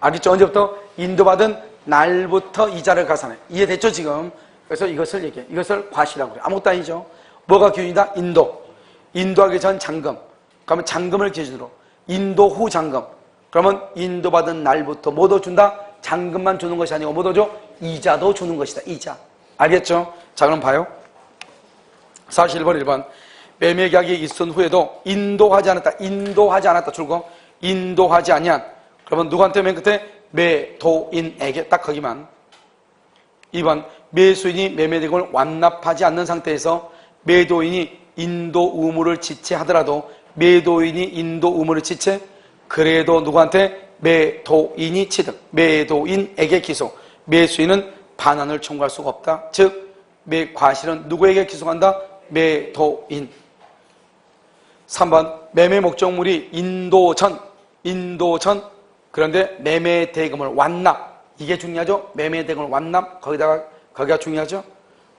알겠죠? 언제부터? 인도받은 날부터 이자를 가산해. 이해됐죠 지금? 그래서 이것을 얘기해. 이것을 과실이라고 그래. 아무것도 아니죠. 뭐가 기준이다? 인도하기 전 잔금. 그러면 잔금을 기준으로. 인도 후 잔금. 그러면 인도받은 날부터 뭐도 준다? 잔금만 주는 것이 아니고 뭐도 줘? 이자도 주는 것이다. 이자. 알겠죠? 자, 그럼 봐요. 41번 1번. 매매계약이 있은 후에도 인도하지 않았다. 줄거. 인도하지 아니한. 그러면 누구한테 맨 끝에? 매도인에게. 딱 거기만. 2번. 매수인이 매매대금을 완납하지 않는 상태에서 매도인이 인도 의무를 지체하더라도 매도인이 인도 의무를 지체? 그래도 누구한테? 매도인이 취득. 매도인에게 기소. 매수인은 반환을 청구할 수가 없다. 즉 과실은 누구에게 기소한다? 매도인. 3번. 매매 목적물이 인도전. 그런데 매매대금을 완납. 이게 중요하죠? 매매대금을 완납. 거기가 중요하죠?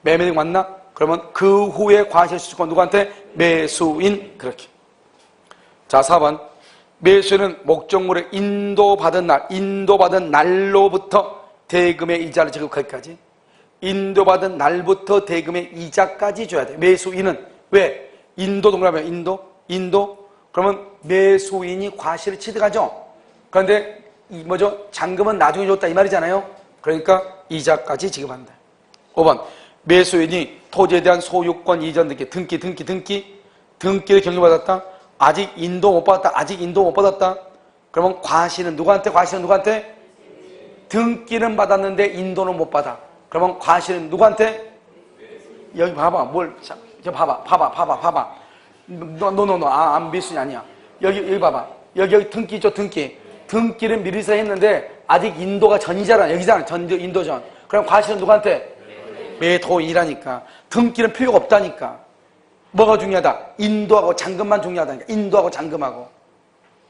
매매대금 완납. 그러면 그 후에 과실 수주권 누구한테? 매수인. 그렇게. 자, 4번. 매수인은 목적물을 인도받은 날로부터 대금의 이자를 지급하기까지. 인도받은 날부터 대금의 이자까지 줘야 돼. 매수인은. 왜? 인도 동그라면 인도. 그러면 매수인이 과실을 취득하죠. 그런데 잔금은 나중에 줬다 이 말이잖아요. 그러니까 이자까지 지급한다. 5번. 매수인이 토지에 대한 소유권 이전 등기를 경유받았다. 아직 인도 못 받았다. 그러면 과실은 누구한테? 등기는 받았는데 인도는 못 받아. 그러면 과실은 누구한테? 여기 봐봐. 봐봐. 안 매수인이 아니야. 여기 봐봐. 여기 등기 있죠, 등기. 등기를 미리서 했는데 아직 인도가 전이잖아. 여기잖아. 인도전. 그럼 과실은 누구한테? 매도인이라니까. 등기는 필요가 없다니까. 뭐가 중요하다? 인도하고 잔금만 중요하다니까. 인도하고 잔금하고.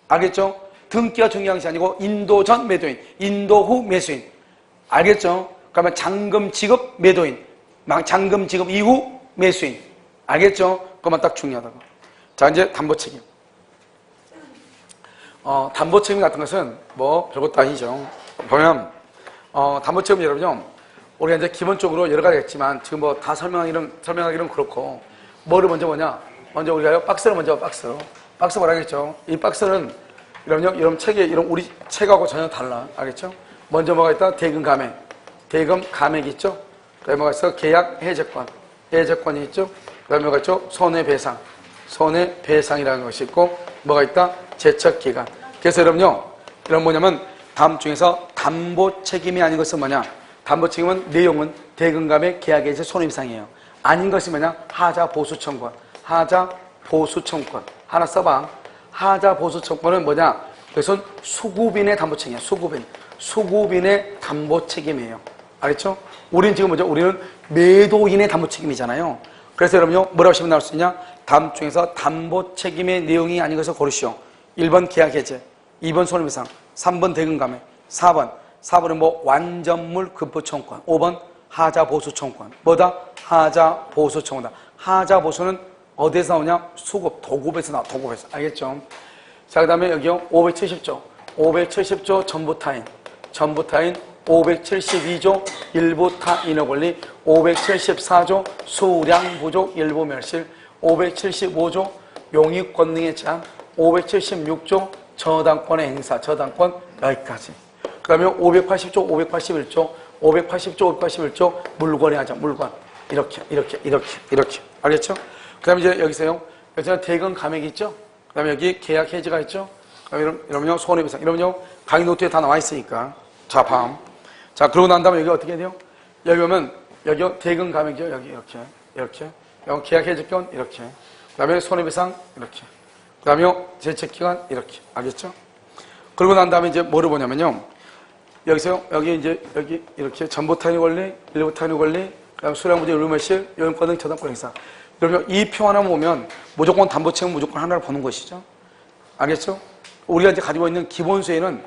알겠죠? 등기가 중요한 것이 아니고 인도 전 매도인, 인도 후 매수인. 알겠죠? 그러면 잔금 지급 매도인, 잔금 지급 이후 매수인. 알겠죠? 그것만 딱 중요하다고. 자, 이제 담보 책임. 담보 책임 같은 것은 뭐 별것도 아니죠. 보면 담보 책임 여러분요, 우리가 이제 기본적으로 여러 가지가 있지만 지금 뭐 다 설명하기는 그렇고, 뭐를 먼저 보냐? 먼저 우리가요, 박스를 먼저 박스 뭐라 하겠죠? 이 박스는 여러분요, 이런 책에 이런 우리 책하고 전혀 달라, 알겠죠? 먼저 뭐가 있다? 대금 감액이 있죠? 그다음에 뭐가 있어? 계약 해제권이 있죠? 그다음에 뭐가 있죠? 손해배상이라는 것이 있고, 뭐가 있다? 제척기간. 그래서 여러분요, 이런 뭐냐면 다음 중에서 담보 책임이 아닌 것은 뭐냐? 담보 책임은 내용은 대금감액 계약해제 손해배상이에요. 아닌 것이 뭐냐? 하자 보수청권. 하나 써봐. 하자 보수청권은 뭐냐? 그것은 수급인의 담보 책임이야. 수급인의 담보 책임이에요. 알겠죠? 우리는 지금 뭐죠? 우리는 매도인의 담보 책임이잖아요. 그래서 여러분요, 뭐라고 하시면 나올 수 있냐? 다음 중에서 담보 책임의 내용이 아닌 것을 고르시오. 1번 계약해제, 2번 손해배상, 3번 대금감액, 4번은 뭐 완전물 급부청권, 5번 하자보수청권. 뭐다? 하자보수청권이다. 하자보수는 어디에서 나오냐? 수급, 도급에서 나와, 도급에서. 알겠죠? 자, 그 다음에 여기요, 570조 전부타인, 572조 일부타인의 권리, 574조 수량부족 일부멸실, 575조 용익권능의 제한, 576조 저당권의 행사, 저당권 여기까지. 그 다음에 580조, 581조 물권의 하자, 물권. 이렇게. 알겠죠? 그 다음에 이제 여기서요, 여기서 대금 감액이 있죠? 그 다음에 여기 계약 해지가 있죠? 그 다음에 이러면요, 손해배상. 이러면요, 강의 노트에 다 나와 있으니까. 자, 자, 그러고 난 다음에 여기 어떻게 해야 돼요? 여기 오면, 여기 대금 감액이요, 여기 이렇게. 여기 계약 해지권, 이렇게. 그 다음에 손해배상, 이렇게. 그 다음에 제척기간, 이렇게. 알겠죠? 그러고 난 다음에 이제 뭐를 보냐면요. 여기서요, 여기 이렇게 전부타인의 권리, 일부타인의 권리, 그 다음에 수량부족 일부멸실, 요인권 등 저당권 행사. 그러면 이 표 하나 보면 무조건 담보책임 무조건 하나를 보는 것이죠. 알겠죠? 우리가 이제 가지고 있는 기본수에는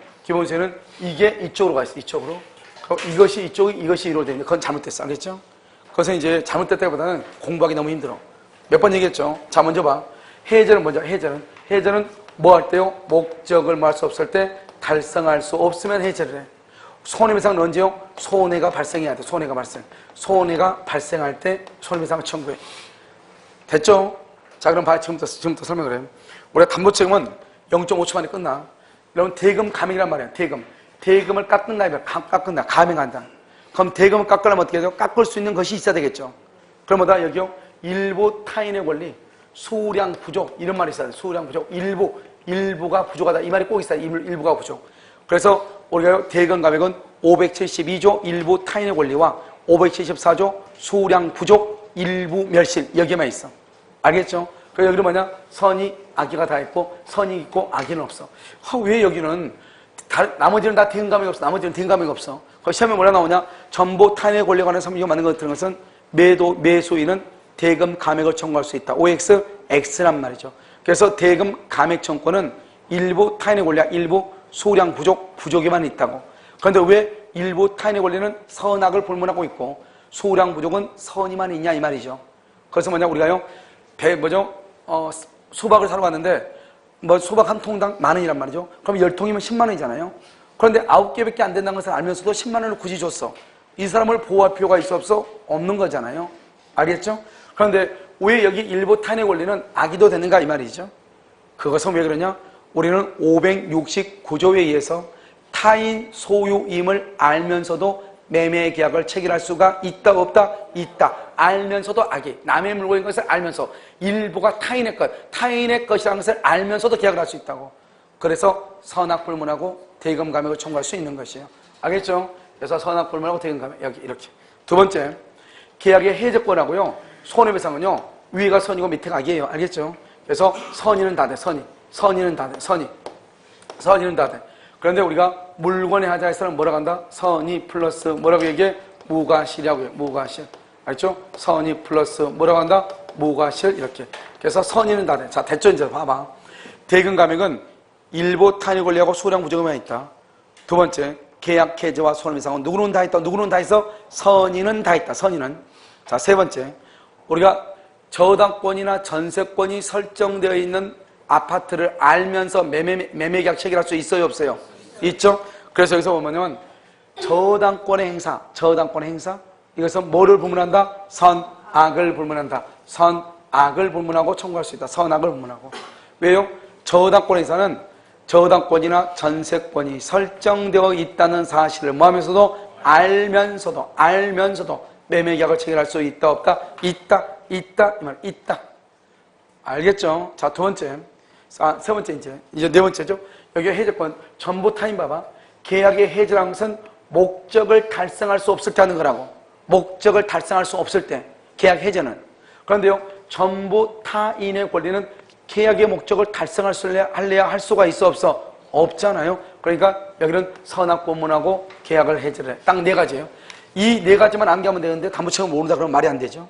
이게 이쪽으로 가 있어, 이쪽으로. 이것이 이로 되는데 그건 잘못됐어. 알겠죠? 그것은 이제 잘못됐다기보다는 공부하기 너무 힘들어. 몇 번 얘기했죠? 자, 먼저 봐. 해제는 뭐 할 때요? 목적을 뭐 할 수 없을 때 달성할 수 없으면 해제를 해. 손해배상은 언제요? 손해가 발생해야 돼. 손해가 발생할 때 손해배상을 청구해. 됐죠? 자, 그럼 봐. 지금부터 설명을 해. 우리가 담보책임은 0.5초 만에 끝나. 여러분, 대금 감액이란 말이야. 대금을 깎는다. 감액한다. 그럼 대금을 깎으려면 어떻게 해야 돼요? 깎을 수 있는 것이 있어야 되겠죠. 그럼 뭐다? 여기요. 일부 타인의 권리, 수량 부족. 이런 말이 있어야 돼. 수량 부족. 일부가 부족하다. 이 말이 꼭 있어야 돼. 일부가 부족. 그래서 우리가 대금 감액은 572조 일부 타인의 권리와 574조 수량 부족 일부 멸실. 여기에만 있어. 알겠죠? 그래서 여기는 뭐냐? 선이 악의가 다 있고 선이 있고 악의는 없어. 왜 여기는 나머지는 다 대금 감액이 없어. 그 시험에 뭐라 나오냐? 전부 타인의 권리에 관한 선물이 맞는 것 같은 것은 매수인은 대금 감액을 청구할 수 있다. OX, X란 말이죠. 그래서 대금 감액 청구는 일부 타인의 권리와 일부 수량 부족에만 있다고. 그런데 왜 일부 타인의 권리는 선악을 불문하고 있고 수량 부족은 선이만 있냐 이 말이죠. 그래서 뭐냐, 우리가요, 수박을 사러 갔는데 수박 한 통당 10,000원이란 말이죠. 그럼 10통이면 10만 원이잖아요. 그런데 9개밖에 안 된다는 것을 알면서도 10만 원을 굳이 줬어. 이 사람을 보호할 필요가 있어 없어? 없는 거잖아요. 알겠죠? 그런데 왜 여기 일부 타인의 권리는 악의도 되는가 이 말이죠. 그것은 왜 그러냐? 우리는 569조에 의해서 타인 소유임을 알면서도 매매 계약을 체결할 수가 있다 없다? 있다. 알면서도 악의, 남의 물건인 것을 알면서 일부가 타인의 것이라는 것을 알면서도 계약을 할 수 있다고. 그래서 선악불문하고 대금 감액을 청구할 수 있는 것이에요. 알겠죠? 그래서 선악불문하고 대금 감액, 여기 이렇게. 두 번째, 계약의 해제권하고요, 손해배상은요, 위가 선이고 밑에가 악이에요. 알겠죠? 그래서 선의는 다 돼. 선의는 다 돼. 그런데 우리가 물권의 하자에서는 뭐라고 한다? 선의 플러스 뭐라고 얘기해? 무과실이라고 해요. 무과실. 알죠? 선의 플러스 뭐라고 한다? 무과실. 이렇게. 그래서 선의는 다 돼. 자, 됐죠? 이제 봐봐. 대금 감액은 일부 타인의 권리하고 수량 부족에만 있다. 두 번째, 계약 해제와 손해배상은 누구는 다 있다. 누구는 다 있어? 선의는 다 있다. 선의는. 자, 세 번째, 우리가 저당권이나 전세권이 설정되어 있는 아파트를 알면서 매매 계약 체결할 수 있어요, 없어요? 있죠? 그래서 여기서 보면은 저당권의 행사, 이것은 뭐를 불문한다? 선악을 불문한다. 선악을 불문하고 청구할 수 있다. 선악을 불문하고. 왜요? 저당권의 행사는 저당권이나 전세권이 설정되어 있다는 사실을 뭐하면서도 알면서도 매매 계약을 체결할 수 있다, 없다? 있다, 이 말, 있다. 알겠죠? 자, 두 번째. 세 번째 이제 네 번째죠. 여기 해제권 전부 타인 봐봐. 계약의 해제라는 것은 목적을 달성할 수 없을 때 하는 거라고. 목적을 달성할 수 없을 때 계약 해제는. 그런데요, 전부 타인의 권리는 계약의 목적을 달성할 수 할래야 할 수가 있어, 없어? 없잖아요. 그러니까 여기는 선악법문하고 계약을 해제를 해. 딱 네 가지예요. 이 네 가지만 암기하면 되는데 단부책은 모른다 그러면 말이 안 되죠.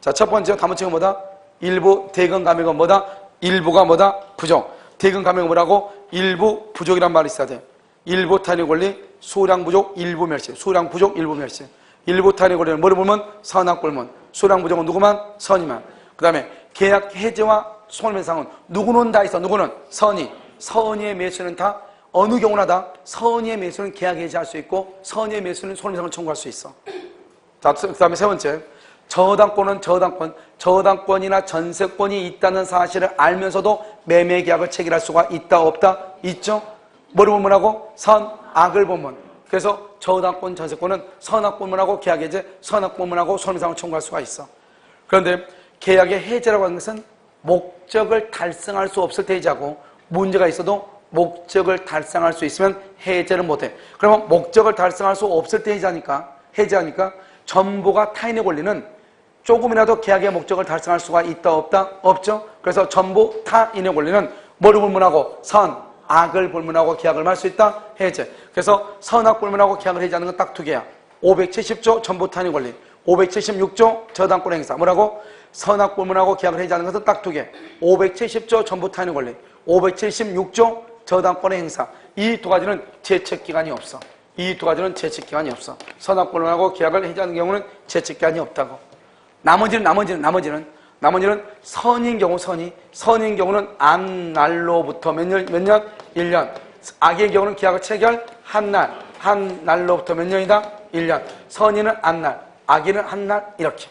자, 첫 번째 단부책은 뭐다? 일부 대금 감액은 뭐다? 일부가 뭐다? 부족. 대금 감액은 뭐라고? 일부 부족이란 말이 있어야 돼. 일부 타인의 권리, 수량 부족, 일부 멸시. 수량 부족, 일부 멸시. 일부 타인의 권리는 뭐를 보면? 선악불문. 수량 부족은 누구만? 선이만. 그 다음에 계약 해제와 손해배상은 누구는 다 있어. 누구는? 선의. 선의의 매수는 다 어느 경우나 다 선의의 매수는 계약 해제할 수 있고 선의의 매수는 손해배상을 청구할 수 있어. 자, 그 다음에 세 번째. 저당권은 저당권이나 전세권이 있다는 사실을 알면서도 매매 계약을 체결할 수가 있다, 없다? 있죠? 뭐를 본문하고? 선악을 본문. 그래서 저당권, 전세권은 선악본문하고 계약 해제, 선악본문하고 손해배상을 청구할 수가 있어. 그런데 계약의 해제라고 하는 것은 목적을 달성할 수 없을 때 해제하고 문제가 있어도 목적을 달성할 수 있으면 해제를 못해. 그러면 목적을 달성할 수 없을 때 해제하니까 전부가 타인의 권리는 조금이라도 계약의 목적을 달성할 수가 있다, 없다? 없죠? 그래서 전부 타인의 권리는 뭐를 불문하고? 선악을 불문하고 계약을 할 수 있다? 해제. 그래서 선악 불문하고 계약을 해제하는 건 딱 두 개야. 570조 전부 타인의 권리, 576조 저당권 행사. 뭐라고? 선악 불문하고 계약을 해제하는 것은 딱 두 개. 570조 전부 타인의 권리, 576조 저당권의 행사. 이 두 가지는 제척기간이 없어. 이 두 가지는 제척기간이 없어. 선악 불문하고 계약을 해제하는 경우는 제척기간이 없다고. 나머지는 선인 경우 선인 경우는 안 날로부터 몇 년? 1년. 악의 경우는 계약을 체결 한 날로부터 몇 년이다? 1년. 선인은 안 날, 악인은 한 날 이렇게.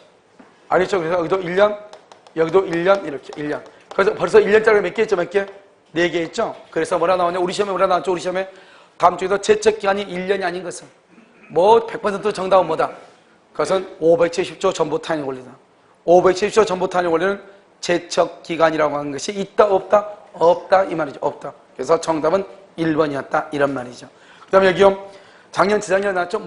알겠죠? 그래서 여기도 1년, 여기도 1년 이렇게 1년. 그래서 벌써 1년짜리 몇 개 있죠? 몇 개? 4개 있죠? 그래서 뭐라 나오냐? 우리 시험에 뭐라 나왔죠? 우리 시험에 다음 주에도 제척기간이 1년이 아닌 것은 뭐 100% 정답은 뭐다? 그것은 570조 전부 타인의 권리다. 570조 전부 타인의 권리는 제척기간이라고 하는 것이 있다, 없다? 없다 이 말이죠. 없다. 그래서 정답은 1번이었다 이런 말이죠. 그 다음에 여기요. 작년, 재작년에 나왔죠?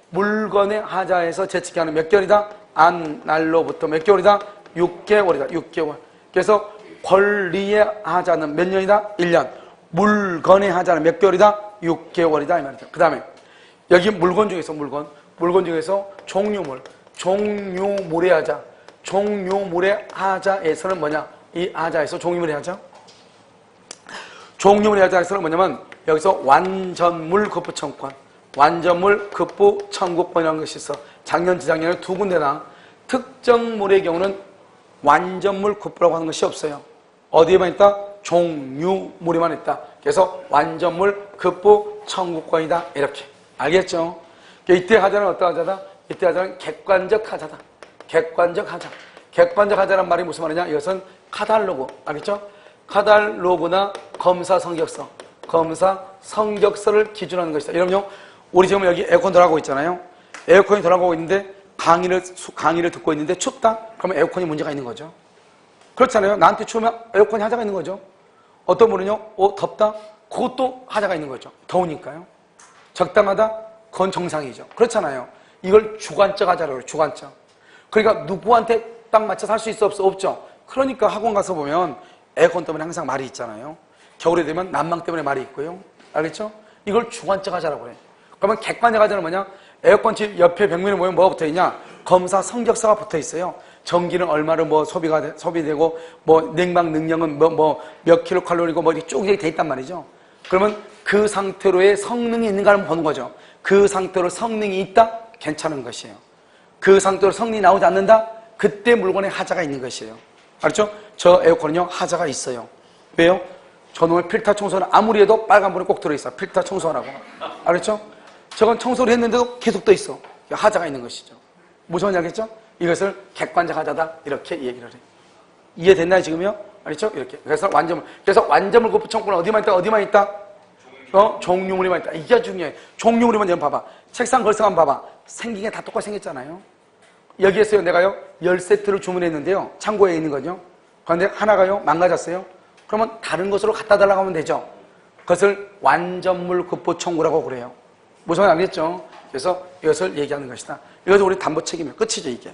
물건의 하자에서 제척기간은 몇 개월이다? 안 날로부터 몇 개월이다? 6개월이다. 6개월. 그래서 권리의 하자는 몇 년이다? 1년. 물건의 하자는 몇 개월이다? 6개월이다 이 말이죠. 그 다음에 여기 물건 중에서 종류물의 하자. 종류물의 하자에서는 뭐냐? 이 하자에서 종류물의 하자. 종류물의 하자에서는 뭐냐면 여기서 완전물 급부 청구권, 완전물 급부 청구권이라는 것이 있어. 작년, 재작년에 두 군데나 특정물의 경우는 완전물 급부라고 하는 것이 없어요. 어디에만 있다? 종류물에만 있다. 그래서 완전물 급부 청구권이다 이렇게. 알겠죠? 이때 하자는 어떤 하자다? 이때 하자는 객관적 하자다. 객관적 하자. 객관적 하자란 말이 무슨 말이냐? 이것은 카탈로그. 알겠죠? 카탈로그나 검사 성격서. 검사 성격서를 기준하는 것이다. 여러분요, 우리 지금 여기 에어컨 돌아가고 있잖아요. 에어컨이 돌아가고 있는데 강의를 듣고 있는데 춥다? 그러면 에어컨이 문제가 있는 거죠. 그렇잖아요. 나한테 추우면 에어컨이 하자가 있는 거죠. 어떤 분은요, 덥다? 그것도 하자가 있는 거죠. 더우니까요. 적당하다? 그건 정상이죠. 그렇잖아요. 이걸 주관적 하자라고 해요. 주관적. 그러니까 누구한테 딱 맞춰서 할 수 있어? 없어? 없죠. 그러니까 학원 가서 보면 에어컨 때문에 항상 말이 있잖아요. 겨울에 되면 난방 때문에 말이 있고요. 알겠죠? 이걸 주관적 하자라고 해요. 그러면 객관적 하자는 뭐냐? 에어컨 집 옆에 벽면에 보면 뭐가 붙어 있냐? 검사 성격서가 붙어 있어요. 전기는 얼마로 소비되고, 냉방 능력은 몇 킬로칼로리고 이렇게 쭉 돼 있단 말이죠. 그러면 그 상태로의 성능이 있는가를 보는 거죠. 그 상태로 성능이 있다? 괜찮은 것이에요. 그 상태로 성능이 나오지 않는다? 그때 물건에 하자가 있는 것이에요. 알죠? 저 에어컨은요, 하자가 있어요. 왜요? 저놈의 필터 청소는 아무리 해도 빨간불이 꼭 들어있어. 필터 청소하라고. 알았죠? 저건 청소를 했는데도 계속 떠 있어. 하자가 있는 것이죠. 무슨 말이겠죠? 이것을 객관적 하자다. 이렇게 얘기를 해. 이해됐나요, 지금요? 알았죠? 이렇게. 그래서 완점을 곱부 청구는 어디만 있다? 어디만 있다? 종류물에만 있다. 이게 중요해. 종류물에만 좀 봐봐. 책상 걸성한 봐봐. 생긴 게 다 똑같이 생겼잖아요. 여기에서요, 내가요, 10세트를 주문했는데요. 창고에 있는 거죠. 그런데 하나가요, 망가졌어요. 그러면 다른 것으로 갖다 달라고 하면 되죠. 그것을 완전물 급보 청구라고 그래요. 무슨 말인지 알겠죠? 그래서 이것을 얘기하는 것이다. 이것은 우리 담보 책임이에요. 끝이죠, 이게.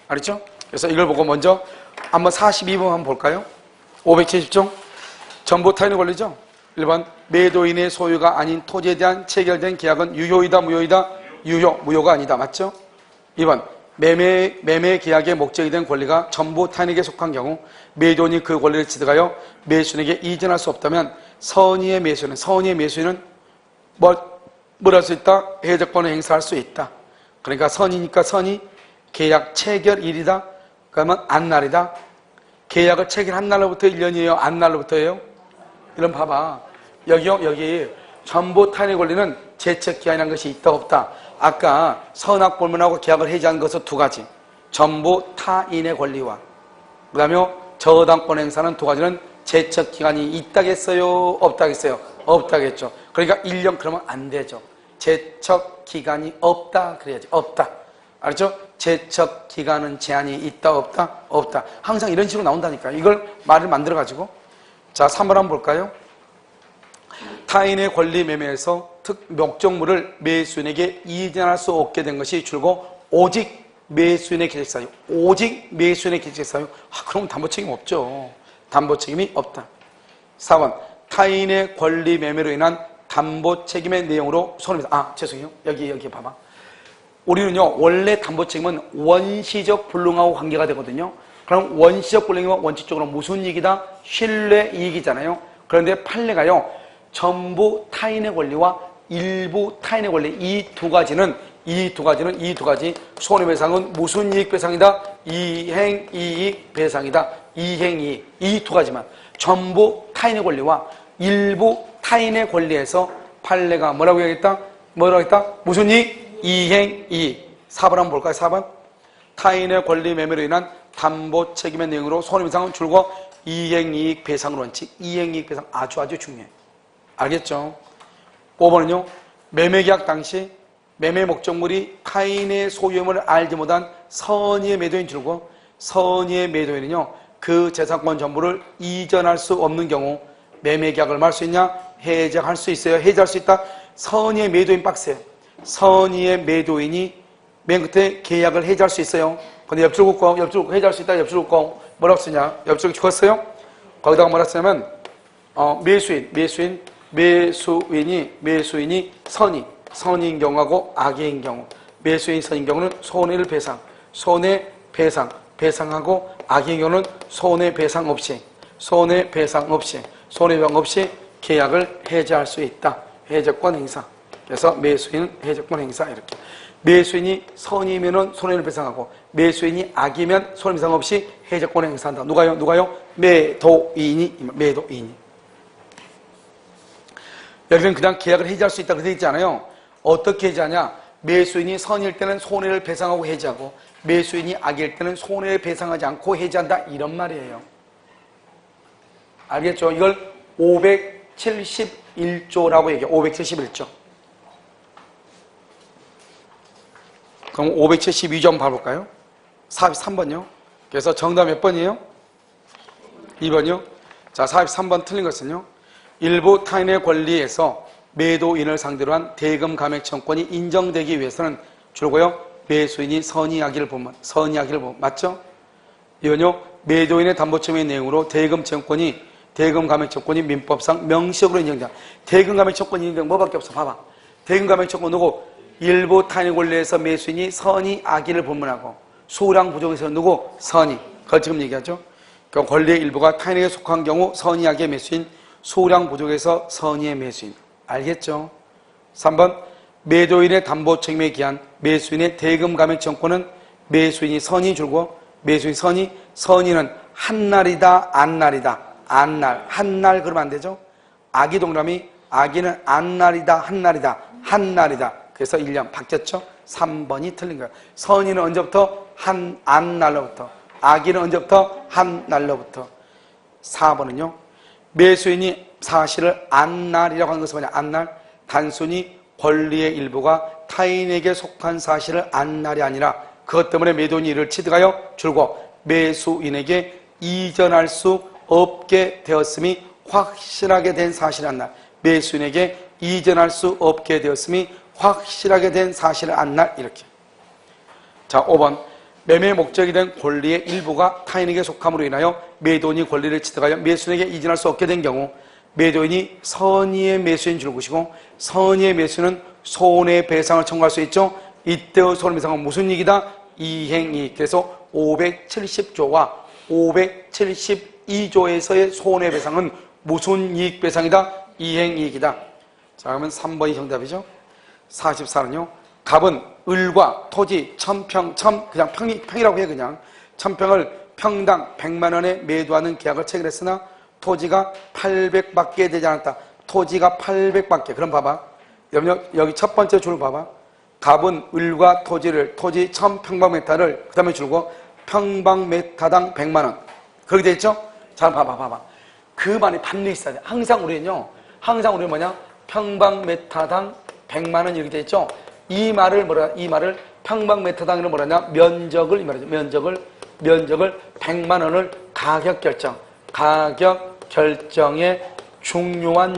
알았죠? 그래서 이걸 보고 먼저 한번 42번 한번 볼까요? 570종. 전부 타인의 권리죠? 1번, 매도인의 소유가 아닌 토지에 대한 체결된 계약은 유효이다, 무효이다? 유효, 무효가 아니다. 맞죠? 2번, 매매 계약의 목적이 된 권리가 전부 타인에게 속한 경우 매도인이 그 권리를 취득하여 매수인에게 이전할 수 없다면 선의의 매수인은 뭘 할 수 있다? 해적권을 행사할 수 있다. 그러니까 선이니까 선이 계약 체결일이다. 그러면 안날이다. 계약을 체결한 날로부터 1년이에요? 안날로부터예요? 이런 봐봐. 여기 전부 타인의 권리는 제척기한이라는 것이 있다 없다. 아까 선악불문하고 계약을 해지한 것은 두 가지. 전부 타인의 권리와 그 다음에 저당권 행사는 두 가지는 제척기간이 있다겠어요? 없다겠어요? 없다겠죠. 그러니까 1년 그러면 안 되죠. 제척기간이 없다 그래야지. 없다. 알았죠? 제척기간은 제한이 있다 없다? 없다. 항상 이런 식으로 나온다니까. 이걸 말을 만들어가지고. 자, 3번 한번 볼까요? 타인의 권리 매매에서 목적물을 매수인에게 이전할 수 없게 된 것이 줄고 오직 매수인의 계획사유. 오직 매수인의 계획사유. 그럼 담보 책임 없죠. 담보 책임이 없다. 4번, 타인의 권리 매매로 인한 담보 책임의 내용으로 손해배상. 죄송해요. 여기 봐봐. 우리는요, 원래 담보 책임은 원시적 불능하고 관계가 되거든요. 그럼 원시적 불능이면 원칙적으로 무슨 이익이다? 신뢰 이익이잖아요. 그런데 판례가요, 전부 타인의 권리와 일부 타인의 권리, 이 두 가지 손해배상은 무슨 이익 배상이다? 이행이익 배상이다. 이행이익. 이 두 가지만. 전부 타인의 권리와 일부 타인의 권리에서 판례가 뭐라고 하겠다? 무슨 이익? 이행이익. 4번 한번 볼까요? 4번. 타인의 권리 매매로 인한 담보 책임의 내용으로 손해배상은 줄고 이행이익 배상으로 원칙. 이행이익 배상 아주 중요해. 알겠죠? 5번은요. 매매계약 당시 매매 목적물이 타인의 소유임을 알지 못한 선의의 매도인 줄고 선의의 매도인은요. 그 재산권 전부를 이전할 수 없는 경우 매매계약을 말 수 있냐? 해지할 수 있어요? 해지할 수 있다? 선의의 매도인 빡세요. 선의의 매도인이 맨 끝에 계약을 해지할 수 있어요. 근데 옆줄 긋고 해지할 수 있다? 옆줄 긋고 뭐라고 쓰냐? 옆줄 긋었어요? 거기다가 뭐라 쓰냐면 매수인이 선인 경우하고 악인 경우. 매수인 선인 경우는 배상하고 악인 경우는 손해배상 없이 계약을 해지할 수 있다. 해적권 행사. 그래서 매수인은 해적권 행사 이렇게. 매수인이 선이면은 손해를 배상하고 매수인이 악이면 손해배상 없이 해적권 행사한다. 누가요? 매도인이. 여기는 그냥 계약을 해지할 수 있다 그렇게 있잖아요. 어떻게 해지하냐? 매수인이 선일 때는 손해를 배상하고 해지하고 매수인이 악일 때는 손해를 배상하지 않고 해지한다 이런 말이에요. 알겠죠? 이걸 571조라고 얘기해요. 571조. 그럼 572조 한번 봐볼까요? 43번요. 그래서 정답 몇 번이에요? 2번이요. 자, 43번 틀린 것은요. 일부 타인의 권리에서 매도인을 상대로 한 대금 감액 청구권이 인정되기 위해서는 줄고요. 매수인이 선의하기를 보면 맞죠? 이건요. 매도인의 담보청의 내용으로 대금 감액 청구권이 민법상 명시적으로 인정된다. 대금 감액 청구권 인정 뭐밖에 없어. 봐봐. 대금 감액 청구권 누구? 일부 타인의 권리에서 매수인이 선의하기를 본문하고 수량 부족에서 누구? 선의. 그걸 지금 얘기하죠. 그 권리의 일부가 타인에게 속한 경우 선의하기의 매수인, 수량 부족에서 선의의 매수인. 알겠죠? 3번. 매도인의 담보 책임에 기한 매수인의 대금 감액 청구권은 매수인이 선의 줄고 매수인 선의는 한날이다 안날이다. 안날, 한날 그러면 안 되죠? 아기 동그라미, 아기는 안날이다, 한날이다, 한날이다. 그래서 1년 바뀌었죠? 3번이 틀린 거예요. 선이는 언제부터? 안날로부터. 아기는 언제부터? 한날로부터. 4번은요. 매수인이 사실을 안날이라고 하는 것은 뭐냐? 안날. 단순히 권리의 일부가 타인에게 속한 사실을 안날이 아니라 그것 때문에 매도인이 이를 취득하여 줄고 매수인에게 이전할 수 없게 되었음이 확실하게 된 사실을 안날. 매수인에게 이전할 수 없게 되었음이 확실하게 된 사실을 안날. 이렇게. 자, 5번. 매매 목적이 된 권리의 일부가 타인에게 속함으로 인하여 매도인이 권리를 취득하여 매수인에게 이전할 수 없게 된 경우 매도인이 선의의 매수인 줄 것이고 선의의 매수는 손해배상을 청구할 수 있죠. 이때의 손해배상은 무슨 이익이다? 이행이익. 그래서 570조와 572조에서의 손해배상은 무슨 이익배상이다? 이행이익이다. 자, 그러면 3번이 정답이죠. 44는요. 갑은 을과 토지 1000평, 그냥 평이라고 해 그냥 1000평을 평당 100만 원에 매도하는 계약을 체결했으나 토지가 800밖에 되지 않았다. 토지가 800밖에. 그럼 봐봐. 여기 첫 번째 줄 봐봐. 갑은 을과 토지 1000평방미터를 그 다음에 줄고 평방미터당 100만 원. 그렇게 돼 있죠? 자, 봐봐. 그 말이 반드시 있어야 돼. 항상 우리는 뭐냐? 평방미터당 100만 원 이렇게 돼 있죠? 이 말을 평방미터당으로 뭐라냐? 면적을 이 말이죠. 면적을 100만 원을 가격 결정의 중요한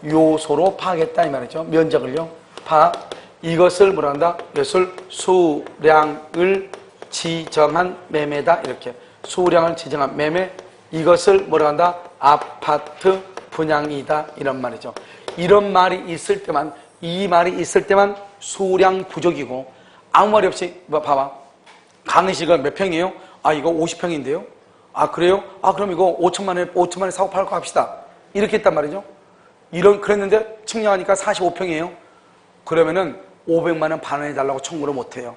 요소로 파악했다 이 말이죠. 면적을요. 이것을 뭐라 한다? 이것을 수량을 지정한 매매다. 이렇게. 수량을 지정한 매매. 이것을 뭐라 한다? 아파트 분양이다. 이런 말이죠. 이런 말이 있을 때만, 이 말이 있을 때만 수량 부족이고 아무 말이 없이 봐봐. 강의실은 몇 평이에요? 아, 이거 50평인데요? 아, 그래요? 아, 그럼 이거 5천만 원에 사고 팔고 합시다. 이렇게 했단 말이죠. 그랬는데 측량하니까 45평이에요. 그러면은 500만 원 반환해달라고 청구를 못해요.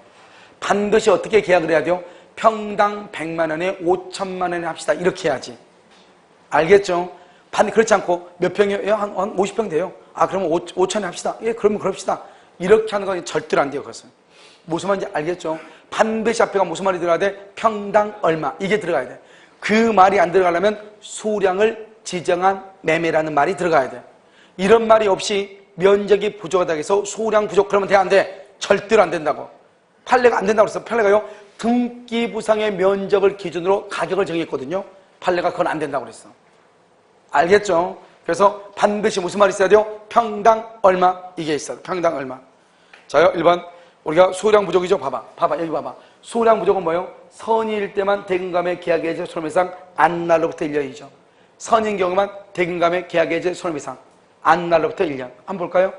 반드시 어떻게 계약을 해야 돼요? 평당 100만 원에 5천만 원에 합시다. 이렇게 해야지. 알겠죠? 그렇지 않고 몇 평이에요? 한 50평 돼요. 아, 그러면 5천에 합시다. 예, 그러면 그럽시다. 이렇게 하는 건 절대로 안 돼요, 그것은. 무슨 말인지 알겠죠? 반드시 앞에가 무슨 말이 들어가야 돼? 평당 얼마. 이게 들어가야 돼. 그 말이 안 들어가려면 수량을 지정한 매매라는 말이 들어가야 돼. 이런 말이 없이 면적이 부족하다고 해서 수량 부족 그러면 돼? 안 돼? 절대로 안 된다고. 판례가 안 된다고 그랬어. 판례가요. 등기부상의 면적을 기준으로 가격을 정했거든요. 판례가 그건 안 된다고 그랬어. 알겠죠? 그래서 반드시 무슨 말이 있어야 돼요? 평당 얼마. 이게 있어요. 평당 얼마. 자요, 1번. 우리가 수량 부족이죠? 봐봐. 여기 봐봐. 수량 부족은 뭐예요? 선의일 때만 대금감의 계약해제 손해배상 안날로부터 1년이죠. 선인 경우만 대금감의 계약해제 손해배상 안날로부터 1년. 한번 볼까요?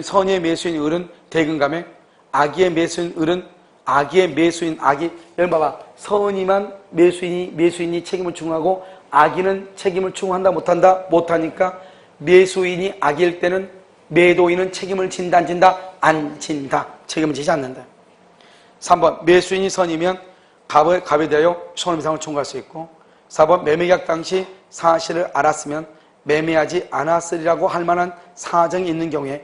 선의의 매수인 을은 대금감의, 악의의 매수인 을은 악의의 매수인 악의. 여기 봐봐. 선의만 매수인이 책임을 충고하고 악의는 책임을 충고한다 못한다? 못하니까 매수인이 악의일 때는 매도인은 책임을 진다 안 진다? 안 진다. 책임을 지지 않는다. 3번 매수인이 선이면 갑에 대하여 손해배상을 청구할 수 있고 4번 매매계약 당시 사실을 알았으면 매매하지 않았으리라고 할 만한 사정이 있는 경우에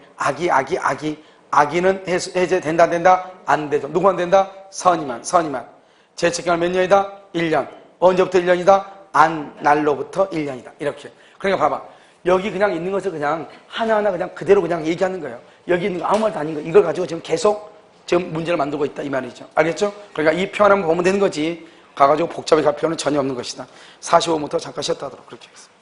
악의는 해제된다 안 되죠. 누구만 된다? 선이만. 재책기간 몇 년이다? 1년. 언제부터 1년이다? 안날로부터 1년이다. 이렇게. 그러니까 봐봐. 여기 그냥 있는 것을 그냥 하나하나 그냥 그대로 그냥 얘기하는 거예요. 여기 있는 거 아무 말도 아닌 거. 이걸 가지고 지금 문제를 만들고 있다 이 말이죠. 알겠죠? 그러니까 이 표현만 보면 되는 거지. 가가지고 복잡하게 갈 필요는 전혀 없는 것이다. 45분부터 잠깐 쉬었다 하도록 그렇게 하겠습니다.